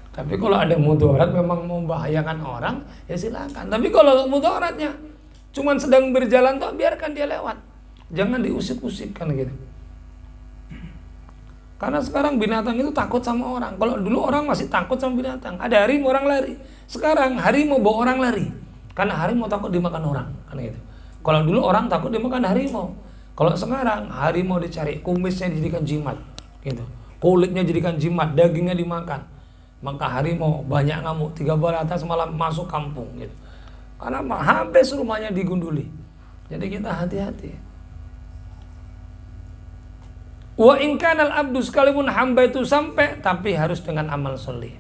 Tapi kalau ada mudarat memang membahayakan orang, ya silakan. Tapi kalau enggak mudaratnya, cuman sedang berjalan toh, biarkan dia lewat. Jangan diusik-usik kan gitu. Karena sekarang binatang itu takut sama orang. Kalau dulu orang masih takut sama binatang. Ada harimau orang lari. Sekarang harimau bawa orang lari. Karena harimau takut dimakan orang. Kan gitu. Kalau dulu orang takut dimakan harimau. Kalau sekarang harimau dicari, kumisnya dijadikan jimat, gitu. Kulitnya jadikan jimat, dagingnya dimakan. Maka harimau banyak ngamuk, 3 bulan atas malah masuk kampung, gitu. Karena habis rumahnya digunduli. Jadi kita hati-hati. Wa in kanal abdu, sekalipun hamba itu sampai, tapi harus dengan amal soleh.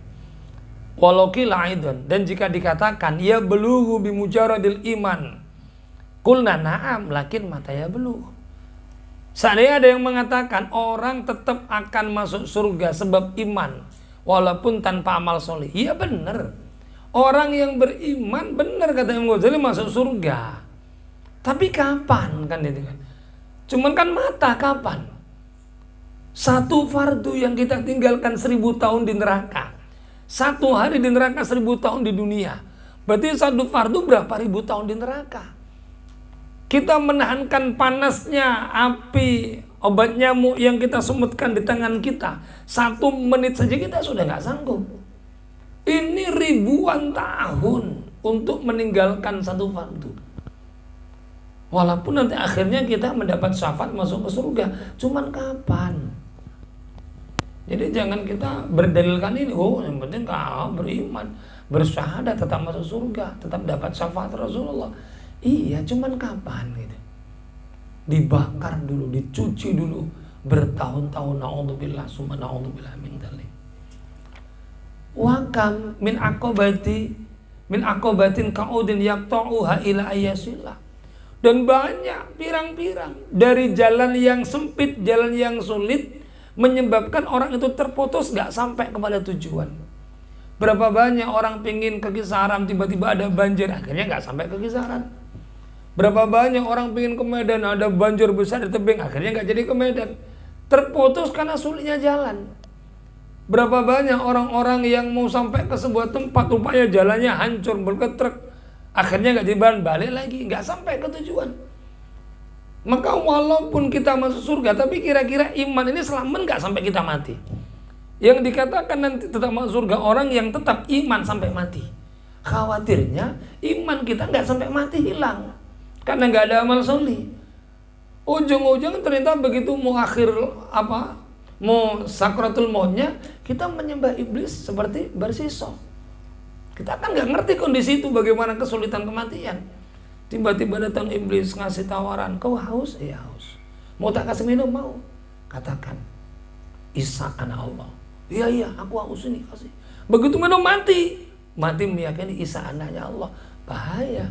Walau qila aidon, dan jika dikatakan ya belughu bi mujaradil iman, qulna na'am lakin mata ya belugh. Seandainya ada yang mengatakan orang tetap akan masuk surga sebab iman walaupun tanpa amal soleh, iya benar. Orang yang beriman, benar kata Imam Ghazali, masuk surga. Tapi kapan kan itu kan? Cuman kan mata kapan? Satu fardu yang kita tinggalkan 1000 tahun di neraka, 1 hari di neraka, 1000 tahun di dunia. Berarti satu fardu berapa ribu tahun di neraka? Kita menahankan panasnya api obat nyamuk yang kita semutkan di tangan kita, 1 menit saja kita sudah nggak sanggup. Ini ribuan tahun untuk meninggalkan satu fardu. Walaupun nanti akhirnya kita mendapat syafaat masuk ke surga, cuman kapan? Jadi jangan kita berdalilkan ini, oh yang penting kau beriman, bersyahadat tetap masuk surga, tetap dapat syafaat Rasulullah. Iya, cuman kapan gitu? Dibakar dulu, dicuci dulu bertahun-tahun, naudzubillah, summa naudzubillah min dzalik. Wa kam min aqobatin ka'udin yaqta'uha ila ayasillah. Dan banyak pirang-pirang dari jalan yang sempit, jalan yang sulit, menyebabkan orang itu terputus gak sampai kepada tujuan. Berapa banyak orang pingin ke Kisaran, tiba-tiba ada banjir, akhirnya gak sampai ke Kisaran. Berapa banyak orang pingin ke Medan, ada banjir besar di tebing, akhirnya gak jadi ke Medan. Terputus karena sulitnya jalan. Berapa banyak orang-orang yang mau sampai ke sebuah tempat, rupanya jalannya hancur, berketrek, akhirnya gak jadi balik lagi, gak sampai ke tujuan. Maka walaupun kita masuk surga, tapi kira-kira iman ini selamat gak sampai kita mati? Yang dikatakan nanti tetap masuk surga orang yang tetap iman sampai mati. Khawatirnya iman kita gak sampai mati hilang, karena gak ada amal soleh. Ujung-ujung ternyata begitu mau mau sakratul mautnya, kita menyembah iblis seperti bersisok. Kita kan gak ngerti kondisi itu, bagaimana kesulitan kematian. Tiba-tiba datang iblis ngasih tawaran, kau haus? Iya haus. Mau tak kasih minum? Mau. Katakan, Isa anak Allah. Iya aku haus ini, kasih. Begitu minum mati meyakini Isa anaknya Allah. Bahaya.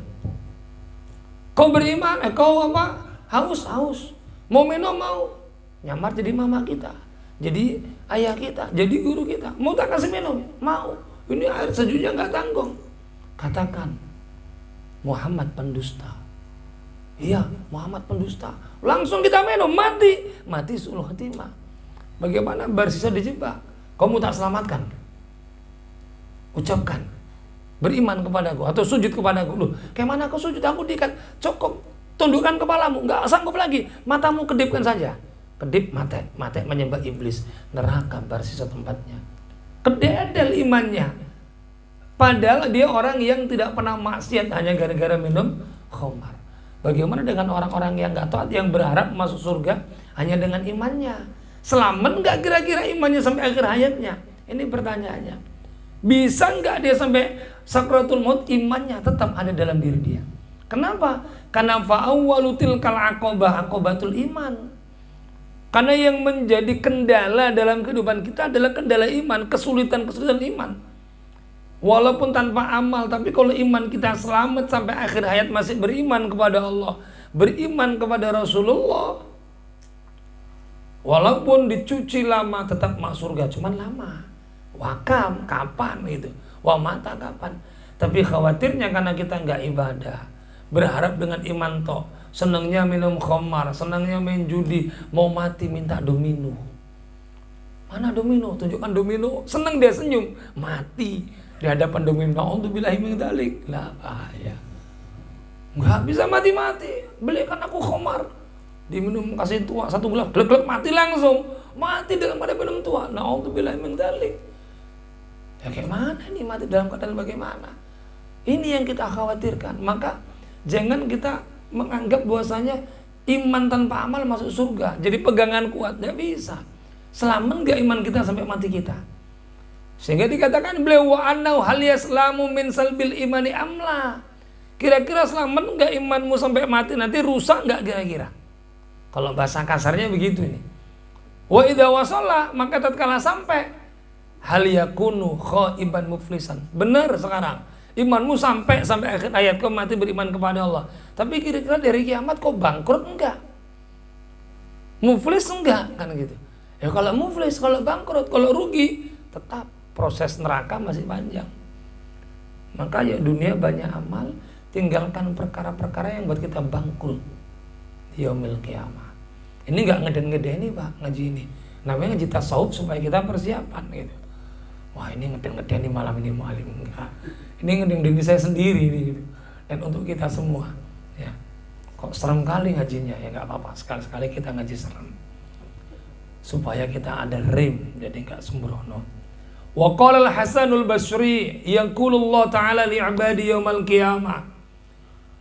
Kau beriman, kau haus. Mau minum? Mau. Nyamar jadi mama kita, jadi ayah kita, jadi guru kita. Mau tak kasih minum? Mau. Ini air sejuknya nggak tanggung. Katakan, Muhammad pendusta. Iya, Muhammad pendusta. Langsung kita minum, mati sulh khatimah. Bagaimana bersisa dijebak? Kamu tak selamatkan. Ucapkan, beriman kepadaku atau sujud kepadaku. Loh, kayak mana kau sujud? Aku diikat, cukup tundukkan kepalamu, nggak sanggup lagi. Matamu kedipkan saja. Kedip, mati menyembah iblis. Neraka bersisa tempatnya. Kededel imannya. Padahal dia orang yang tidak pernah maksiat hanya gara-gara minum khamar. Bagaimana dengan orang-orang yang gak taat, yang berharap masuk surga hanya dengan imannya? Selamat gak kira-kira imannya sampai akhir hayatnya? Ini pertanyaannya. Bisa gak dia sampai sakratul maut imannya tetap ada dalam diri dia? Kenapa? Karena fa'awwalutil kal aqobatul iman. Karena yang menjadi kendala dalam kehidupan kita adalah kendala iman, kesulitan-kesulitan iman. Walaupun tanpa amal, tapi kalau iman kita selamat sampai akhir hayat masih beriman kepada Allah, beriman kepada Rasulullah, walaupun dicuci lama tetap masuk surga, cuman lama. Wakam kapan itu? Wa mata kapan? Tapi khawatirnya karena kita nggak ibadah, berharap dengan iman toh, senangnya minum khamar, senangnya main judi, mau mati minta domino. Mana domino? Tunjukkan domino. Senang dia senyum, mati di hadapan domino. Na'udzubillahi min dzalik. Lah bahaya. Enggak bisa mati-mati. Belikan aku khamar. Diminum kasih tua 1 gelas, glek-glek mati langsung. Mati dalam keadaan minum tua. Na'udzubillahi min dzalik. Ya kayak mana nih mati dalam keadaan bagaimana? Ini yang kita khawatirkan. Maka jangan kita menganggap bahwasanya iman tanpa amal masuk surga. Jadi pegangan kuat, nggak bisa. Selamat nggak iman kita sampai mati kita? Sehingga dikatakan beliau wa annau hal yaslamu min salbil imani amla. Kira-kira selamat nggak imanmu sampai mati, nanti rusak nggak kira-kira? Kalau bahasa kasarnya begitu ini. Wa idza wasalla, maka tatkala sampai hal yakunu khaiban muflisan. Benar sekarang. Imanmu sampai akhir ayat kau mati beriman kepada Allah. Tapi kira-kira dari kiamat kau bangkrut enggak? Muflis enggak? Kan gitu. Ya kalau muflis, kalau bangkrut, kalau rugi, tetap proses neraka masih panjang. Maka ya dunia banyak amal, tinggalkan perkara-perkara yang buat kita bangkrut di yaumil qiyamah. Ini enggak ngeden-ngedeni Pak ngaji ini. Namanya ngaji tasawuf supaya kita persiapan gitu. Wah ini ngeden-ngedeni malam ini mualim enggak. Ini ngeden-ngedeni saya sendiri nih gitu. Dan untuk kita semua ya. Kok serem kali ngajinya ya nggak apa-apa. Sekali-sekali kita ngaji serem. Supaya kita ada rem jadi enggak sembrono. Wa qala al-Hasanul Basri yaqulu Allah taala li 'ibadi yaumal qiyamah.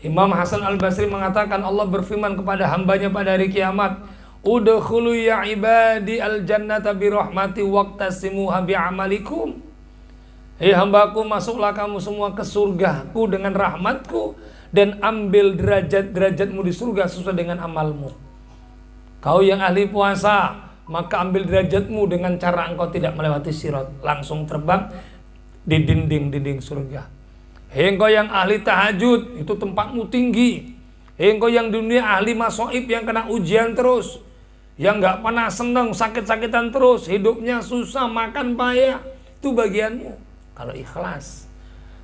Imam Hasan Al-Basri mengatakan Allah berfirman kepada hambanya pada hari kiamat, udkhulu ya ibadi al-jannata bi rahmati waqtasimuha bi amalikum. Hei hambaku, masuklah kamu semua ke surgaku dengan rahmatku dan ambil derajat-derajatmu di surga sesuai dengan amalmu. Kau yang ahli puasa, maka ambil derajatmu dengan cara engkau tidak melewati sirat, langsung terbang di dinding-dinding surga. Hei engkau yang ahli tahajud, itu tempatmu tinggi. Hei engkau yang dunia ahli masoib yang kena ujian terus, yang gak pernah senang, sakit-sakitan terus, hidupnya susah, makan payah, itu bagianmu. Kalau ikhlas,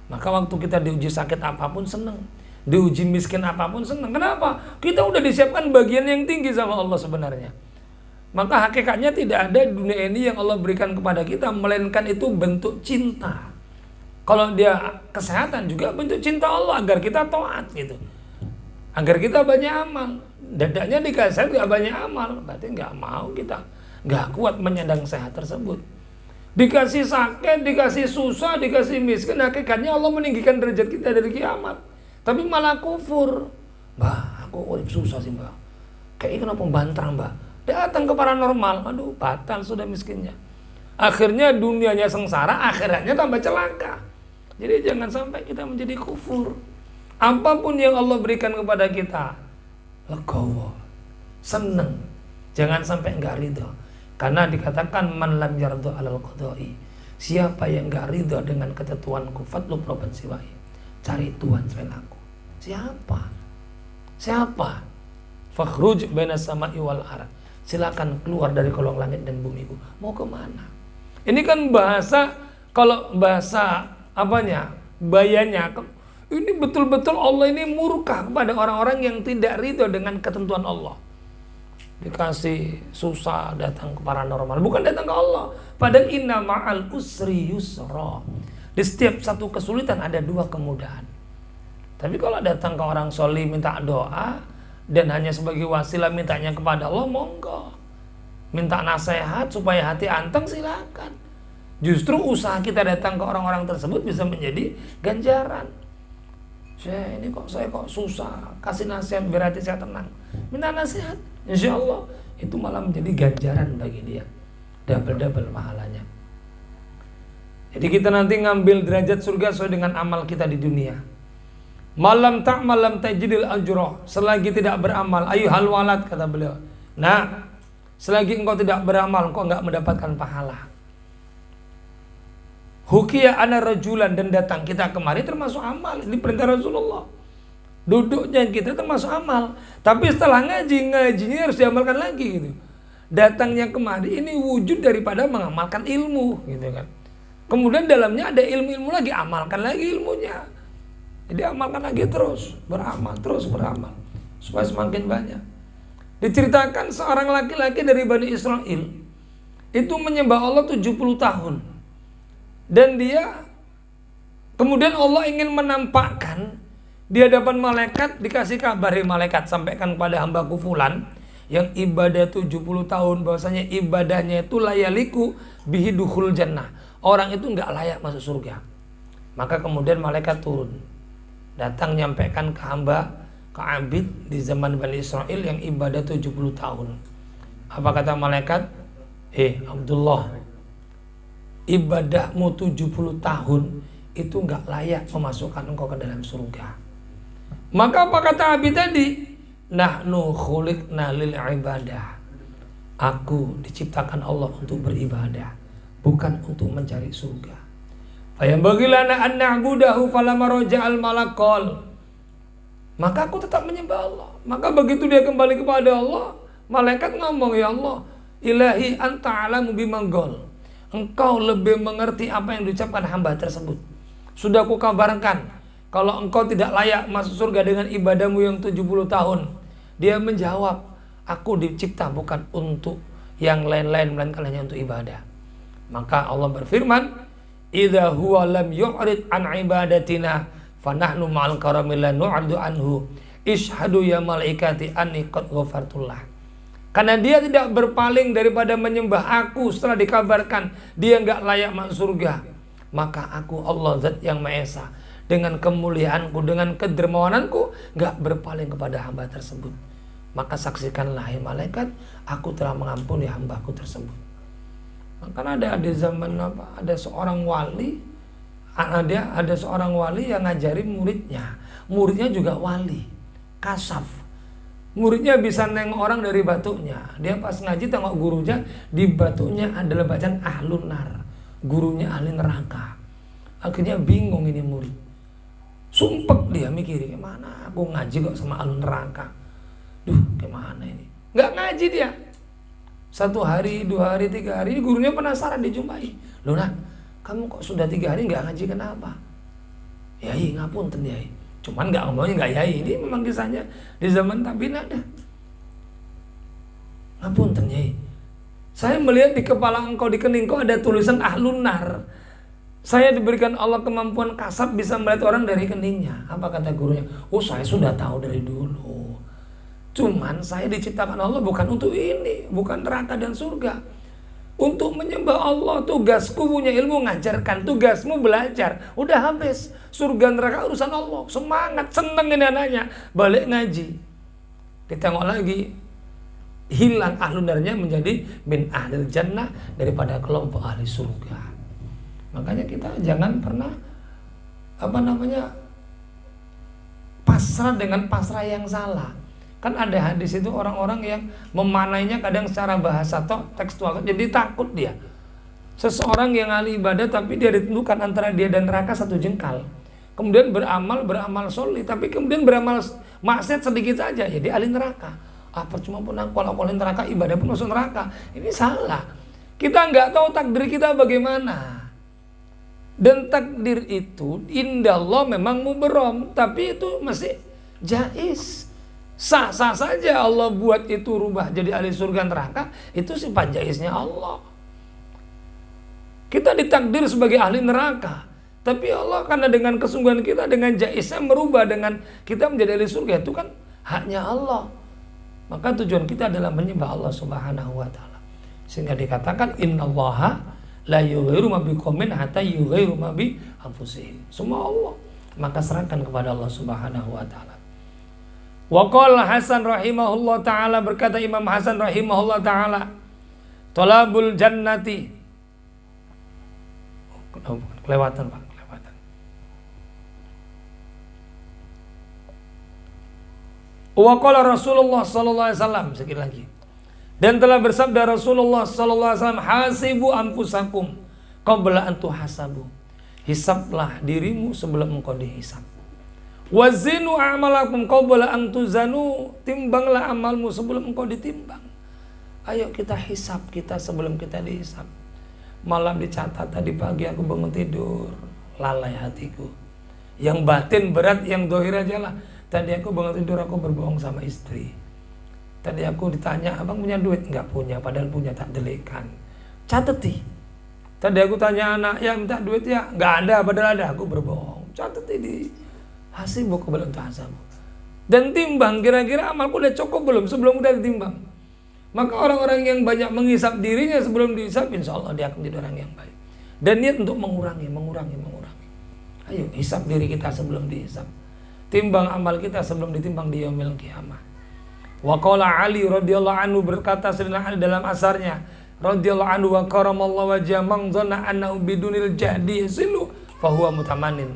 maka waktu kita diuji sakit apapun senang, diuji miskin apapun senang. Kenapa? Kita udah disiapkan bagian yang tinggi sama Allah sebenarnya. Maka hakikatnya tidak ada dunia ini yang Allah berikan kepada kita, melainkan itu bentuk cinta. Kalau dia kesehatan juga bentuk cinta Allah agar kita taat gitu. Agar kita banyak amal. Dadanya dikasih gak banyak amal, berarti gak mau kita, gak kuat menyandang sehat tersebut. Dikasih sakit, dikasih susah, dikasih miskin, hakikatnya Allah meninggikan derajat kita dari kiamat. Tapi malah kufur. Mbak, aku urip susah sih mbak. Kayaknya kenapa bantrang mbak. Datang ke paranormal, aduh batal sudah miskinnya. Akhirnya dunianya sengsara, akhiratnya tambah celaka. Jadi jangan sampai kita menjadi kufur. Apapun yang Allah berikan kepada kita, legowo, seneng. Jangan sampai enggak ridho. Karena dikatakan man lam yardo alal qadai. Siapa yang enggak ridho dengan ketentuanku, fatlu proban siwai. Cari Tuhan selain aku. Siapa? Siapa? Fakhruj baina sama'i wal ardh. Silakan keluar dari kolong langit dan bumiku. Mau kemana? Ini kan bahasa, kalau bahasa apanya? Bayanya. Ini betul-betul Allah ini murka kepada orang-orang yang tidak ridho dengan ketentuan Allah. Dikasih susah datang ke paranormal, bukan datang ke Allah. Padahal inna ma'al usri yusra. Di setiap satu kesulitan ada dua kemudahan. Tapi kalau datang ke orang solih minta doa dan hanya sebagai wasilah mintanya kepada Allah, monggo. Minta nasihat supaya hati anteng, silakan. Justru usaha kita datang ke orang-orang tersebut bisa menjadi ganjaran. Saya kok susah, kasih nasihat biar hati saya tenang. Minta nasihat, insya Allah itu malah menjadi ganjaran bagi dia, double pahalanya. Jadi kita nanti ngambil derajat surga sesuai dengan amal kita di dunia. Malam tajidil ajroh, selagi tidak beramal, ayuhal walad kata beliau. Nah, selagi engkau tidak beramal, engkau enggak mendapatkan pahala. Hukiya ana rajulan, dan datang kita kemari termasuk amal. Ini perintah Rasulullah. Duduknya kita termasuk amal. Tapi setelah ngajinya harus diamalkan lagi gitu. Datangnya kemari ini wujud daripada mengamalkan ilmu gitu kan. Kemudian dalamnya ada ilmu-ilmu lagi, amalkan lagi ilmunya. Jadi amalkan lagi terus beramal supaya semakin banyak. Diceritakan seorang laki-laki dari Bani Israel itu menyembah Allah 70 tahun. Dan dia kemudian Allah ingin menampakkan di hadapan malaikat, dikasih kabar, malaikat sampaikan kepada hambaku fulan yang ibadah 70 tahun bahwasanya ibadahnya itu layaliku bihi dukhul jannah. Orang itu enggak layak masuk surga. Maka kemudian malaikat turun, datang nyampaikan ke hamba ke abid di zaman Bani Israel yang ibadah 70 tahun. Apa kata malaikat? Abdullah, ibadahmu 70 tahun itu nggak layak memasukkan engkau ke dalam surga. Maka apa kata abid tadi? Nahnu khuliqna lil ibadah. Aku diciptakan Allah untuk beribadah, bukan untuk mencari surga. Fayambaghi lana an na'budahu falamma raja'al malakal. Maka aku tetap menyembah Allah. Maka begitu dia kembali kepada Allah, malaikat ngomong, ya Allah, ilahi anta alamu bimangol. Engkau lebih mengerti apa yang diucapkan hamba tersebut. Sudah aku kabarkan, kalau engkau tidak layak masuk surga dengan ibadahmu yang 70 tahun. Dia menjawab, aku dicipta bukan untuk yang lain-lain, melainkan hanya untuk ibadah. Maka Allah berfirman, idza huwa lam yu'rid an ibadatina fanahnu ma'al karamil la nu'adu anhu ishhadu ya malaikati anni qad ghafartullah. Karena dia tidak berpaling daripada menyembah aku setelah dikabarkan dia enggak layak masuk surga, maka aku Allah Zat yang Maha Esa dengan kemuliaanku, dengan kedermawananku enggak berpaling kepada hamba tersebut. Maka saksikanlah hai malaikat, aku telah mengampuni hambaku tersebut. Maka ada di zaman ada seorang wali, ada seorang wali yang ngajari muridnya juga wali, kasaf. Muridnya bisa nengok orang dari batunya. Dia pas ngaji tengok gurunya, di batunya adalah bacaan ahlun nar, gurunya ahli neraka. Akhirnya bingung ini murid, sumpek dia mikirin, gimana aku ngaji kok sama ahlun neraka. Duh, gimana ini? Nggak ngaji dia. 1 hari, 2 hari, 3 hari, gurunya penasaran dijumpai. Loh nak, kamu kok sudah 3 hari nggak ngaji, kenapa? Yai, ngapunten yai. Cuman nggak ngomongnya nggak yai. Ini memang kisahnya di zaman tabiin ada. Ngapunten yai, saya melihat di kepala engkau, di kening engkau ada tulisan ahlun nar. Saya diberikan Allah kemampuan kasab bisa melihat orang dari keningnya. Apa kata gurunya? Oh, saya sudah tahu dari dulu. Cuman saya diciptakan Allah bukan untuk ini, bukan neraka dan surga. Untuk menyembah Allah, tugasku punya ilmu ngajarkan, tugasmu belajar. Udah habis, surga neraka urusan Allah. Semangat, seneng ini anaknya, balik ngaji. Ditengok lagi, hilang ahlunarnya menjadi min ahlil jannah, daripada kelompok ahli surga. Makanya kita jangan pernah pasrah dengan pasrah yang salah. Kan ada hadis itu orang-orang yang memanainya kadang secara bahasa tekstual, jadi takut dia. Seseorang yang ahli ibadah tapi dia ditentukan antara dia dan neraka 1 jengkal. Kemudian beramal soleh, tapi kemudian beramal maksiat sedikit saja, ya dia ahli neraka. Percuma pun kalau ahli neraka ibadah pun masuk neraka. Ini salah. Kita nggak tahu takdir kita bagaimana. Dan takdir itu indallah memang mubarom, tapi itu masih jaiz. Sah-sah saja Allah buat itu rubah jadi ahli surga neraka, itu sifat jaiznya Allah. Kita ditakdir sebagai ahli neraka, tapi Allah karena dengan kesungguhan kita, dengan jaiznya merubah dengan kita menjadi ahli surga, itu kan haknya Allah. Maka tujuan kita adalah menyembah Allah Subhanahu wa taala. Sehingga dikatakan innallaha la yughayyiru ma biqaumin hatta yughayyiru ma bi anfusihim. Semua Allah, maka serahkan kepada Allah Subhanahu wa taala. Wa qala Hasan rahimahullah ta'ala, berkata Imam Hasan rahimahullah ta'ala, talabul jannati. Kelewatan Pak, kelewatan. Wa qala Rasulullah sallallahu alaihi wasallam, sekali lagi. Dan telah bersabda Rasulullah sallallahu alaihi wasallam, hasibu anfusakum qabla an tuhasabu. Hisablah dirimu sebelum engkau dihisab. Wazinu a'malakum qabla an tuzanu, timbanglah amalmu sebelum engkau ditimbang. Ayo kita hisab kita sebelum kita dihisab. Malam dicatat, tadi pagi aku bangun tidur, lalai hatiku. Yang batin berat, yang dohir aja lah. Tadi aku bangun tidur, aku berbohong sama istri. Tadi aku ditanya, abang punya duit? Enggak punya, padahal punya, tak delikan. Cateti. Tadi aku tanya anak, ya minta duit ya? Enggak ada, padahal ada, aku berbohong. Cateti di hasibu qabla an tuhasabu. Dan timbang, kira-kira amalku udah cukup belum sebelum udah ditimbang. Maka orang-orang yang banyak menghisap dirinya sebelum dihisap, insya Allah dia akan menjadi orang yang baik. Dan niat untuk mengurangi. Ayo hisap diri kita sebelum dihisap. timbang amal kita sebelum ditimbang di yaumil qiyamah. Wa qala Ali radhiyallahu anhu, berkata Sayyidina Ali dalam asarnya radhiyallahu anhu, wa karamallahu wajha man dhanna annahu bidunil jahdi yasilu fahuwa mutamanin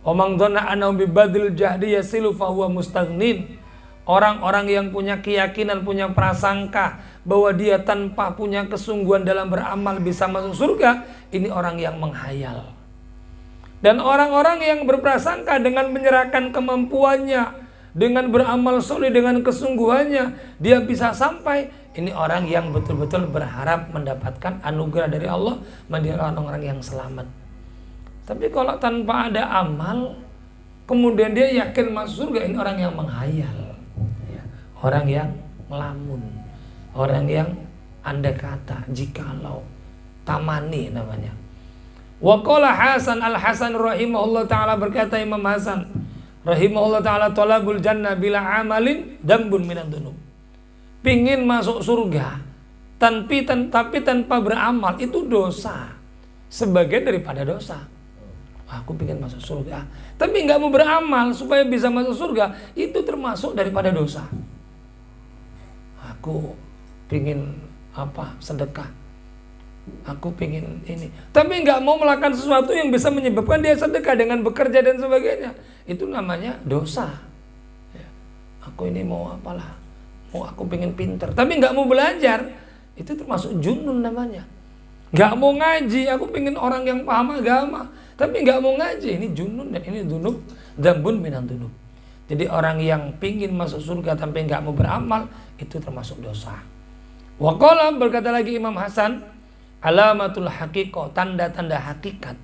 wa man dhanna annahu bibadil jahdi yasilu fahuwa mustaghnin. Orang-orang yang punya keyakinan, punya prasangka bahwa dia tanpa punya kesungguhan dalam beramal bisa masuk surga, ini orang yang menghayal. Dan orang-orang yang berprasangka dengan menyerahkan kemampuannya, dengan beramal soleh, dengan kesungguhannya, dia bisa sampai, ini orang yang betul-betul berharap mendapatkan anugerah dari Allah, menjadi orang-orang yang selamat. Tapi kalau tanpa ada amal, kemudian dia yakin masuk surga, ini orang yang menghayal. Orang yang melamun, orang yang andai kata, jikalau, tamani namanya. Wa qala Hasan al-Hasan rahimahullah ta'ala, berkata Imam Hasan rahimahullah ta'ala, talabul jannah bila amalin dambun minad dunub. Pingin masuk surga tapi tanpa beramal itu dosa, sebagian daripada dosa. Aku pengen masuk surga tapi nggak mau beramal supaya bisa masuk surga, itu termasuk daripada dosa. Aku pingin sedekah, aku pingin ini, tapi nggak mau melakukan sesuatu yang bisa menyebabkan dia sedekah dengan bekerja dan sebagainya, itu namanya dosa. Aku ini mau aku pingin pinter tapi nggak mau belajar, itu termasuk junun namanya. Nggak mau ngaji, aku pingin orang yang paham agama tapi nggak mau ngaji, ini junun, dan ini dunub, dzambun minan dunub. Jadi orang yang pingin masuk surga tapi nggak mau beramal, itu termasuk dosa. Wa qala, berkata lagi Imam Hasan, alamatul haqiqah, tanda-tanda hakikat.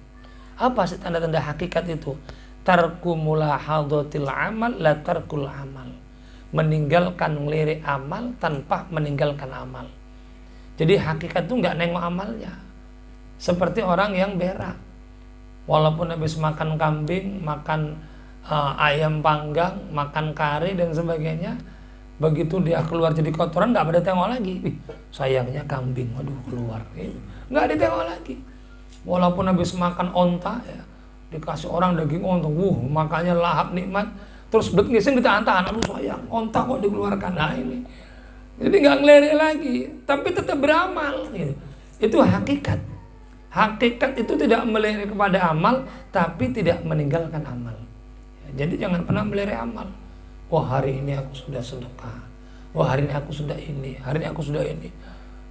Apa sih tanda-tanda hakikat itu? Tarku mulahadhatil amal la tarkul amal. Meninggalkan ngelirik amal tanpa meninggalkan amal. Jadi hakikat itu nggak nengok amalnya. Seperti orang yang berak. Walaupun habis makan kambing, makan ayam panggang, makan kari dan sebagainya, begitu dia keluar jadi kotoran nggak pada tengok lagi. Sayangnya kambing, waduh keluar, nggak ditengok lagi. Walaupun habis makan onta ya, dikasih orang daging onta, makannya lahap nikmat, terus ngising ditahan-tahan, aduh sayang, onta kok dikeluarkan, nah ini. Jadi nggak ngelirik lagi, tapi tetap beramal. Gitu. Itu hakikat. Hakikat itu tidak melirik kepada amal, tapi tidak meninggalkan amal. Jadi jangan pernah melirik amal. Wah hari ini aku sudah sedekah. Wah hari ini aku sudah ini. Hari ini aku sudah ini.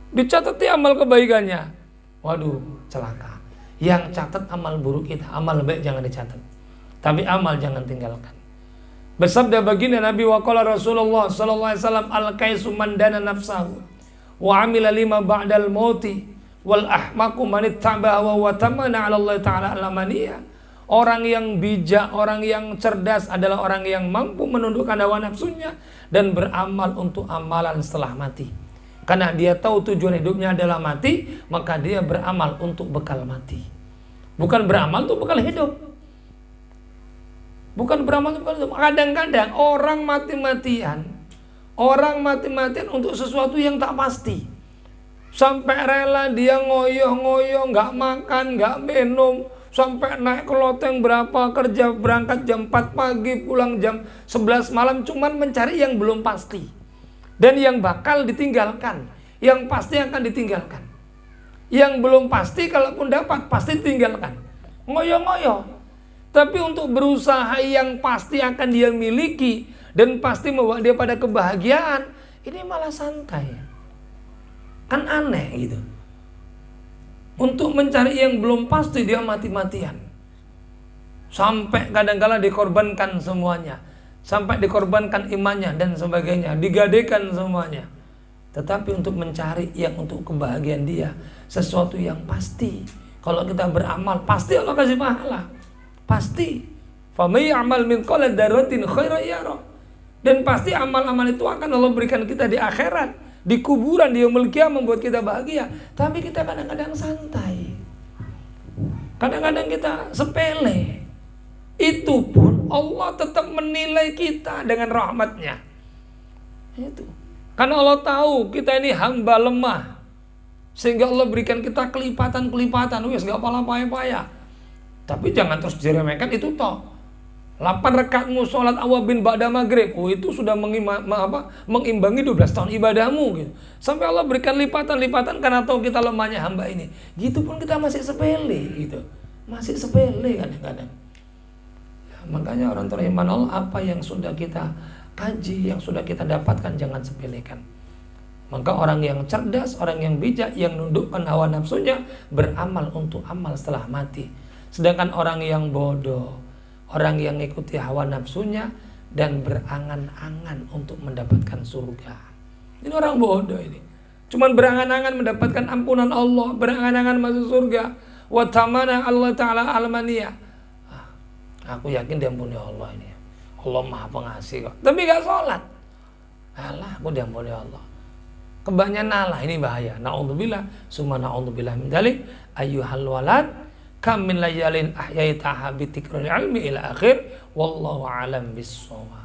Dicatati amal kebaikannya. Waduh celaka. Yang catat amal buruk kita. Amal baik jangan dicatat. Tapi amal jangan tinggalkan. Bersabda baginda Nabi wa qala Rasulullah sallallahu alaihi wasallam, al-kaisu man dana nafsahu wa amila lima ba'dal mauti wal ahmaqu man ittaba'a wa tamana 'ala Allah ta'ala al-amaniyah. Orang yang bijak, orang yang cerdas adalah orang yang mampu menundukkan hawa nafsunya dan beramal untuk amalan setelah mati. Karena dia tahu tujuan hidupnya adalah mati, maka dia beramal untuk bekal mati. Bukan beramal untuk bekal hidup. Bukan beramal untuk bekal hidup. Kadang-kadang orang mati-matian untuk sesuatu yang tak pasti. Sampai rela dia ngoyoh-ngoyoh, nggak makan, nggak minum, sampai naik ke loteng berapa, kerja berangkat jam 4 pagi, pulang jam 11 malam, cuman mencari yang belum pasti. Dan yang bakal ditinggalkan, yang pasti akan ditinggalkan. Yang belum pasti kalaupun dapat, pasti ditinggalkan. Ngoyo-ngoyo. Tapi untuk berusaha yang pasti akan dia miliki, dan pasti membawa dia pada kebahagiaan, ini malah santai. Kan aneh gitu. Untuk mencari yang belum pasti dia mati-matian. Sampai kadang-kala dikorbankan semuanya. Sampai dikorbankan imannya dan sebagainya. Digadekan semuanya. Tetapi untuk mencari yang untuk kebahagiaan dia, sesuatu yang pasti. Kalau kita beramal, pasti Allah kasih pahala. Pasti. Famay amal min qala daratin khairan yara. Dan pasti amal-amal itu akan Allah berikan kita di akhirat. Di kuburan, di yaumul qiyamah, membuat kita bahagia. Tapi kita kadang-kadang santai. Kadang-kadang kita sepele. Itu pun Allah tetap menilai kita dengan rahmatnya. Itu. Karena Allah tahu kita ini hamba lemah. Sehingga Allah berikan kita kelipatan-kelipatan. Wis gak payah-payah. Tapi jangan terus diremehkan itu toh. 8 rakaatmu sholat awabin ba'da maghrib, oh itu sudah mengimbangi 12 tahun ibadahmu gitu. Sampai Allah berikan lipatan-lipatan karena tahu kita lemahnya hamba ini. Gitu pun kita masih sepele gitu. Masih sepele kadang-kadang. Ya, makanya orang teriman Allah, apa yang sudah kita kaji, yang sudah kita dapatkan jangan sepelekan. Maka orang yang cerdas, orang yang bijak, yang nundukkan hawa nafsunya, beramal untuk amal setelah mati. Sedangkan orang yang bodoh, orang yang ikuti hawa nafsunya dan berangan-angan untuk mendapatkan surga. Ini orang bodoh ini. Cuman berangan-angan mendapatkan ampunan Allah, berangan-angan masuk surga. Wa tamana Allah Ta'ala almaniyah. Aku yakin diampuni Allah ini. Allah Maha Pengasih kok. Tapi gak sholat. Alah, aku diampuni Allah. Kebanyakan nalah, ini bahaya. Na'udzubillah, summa na'udzubillah min dzalik. Ayyuhal walad, kam min layalin ahyaitaha bi dzikril ilmi ila akhir, wallahu a'lam bissawab.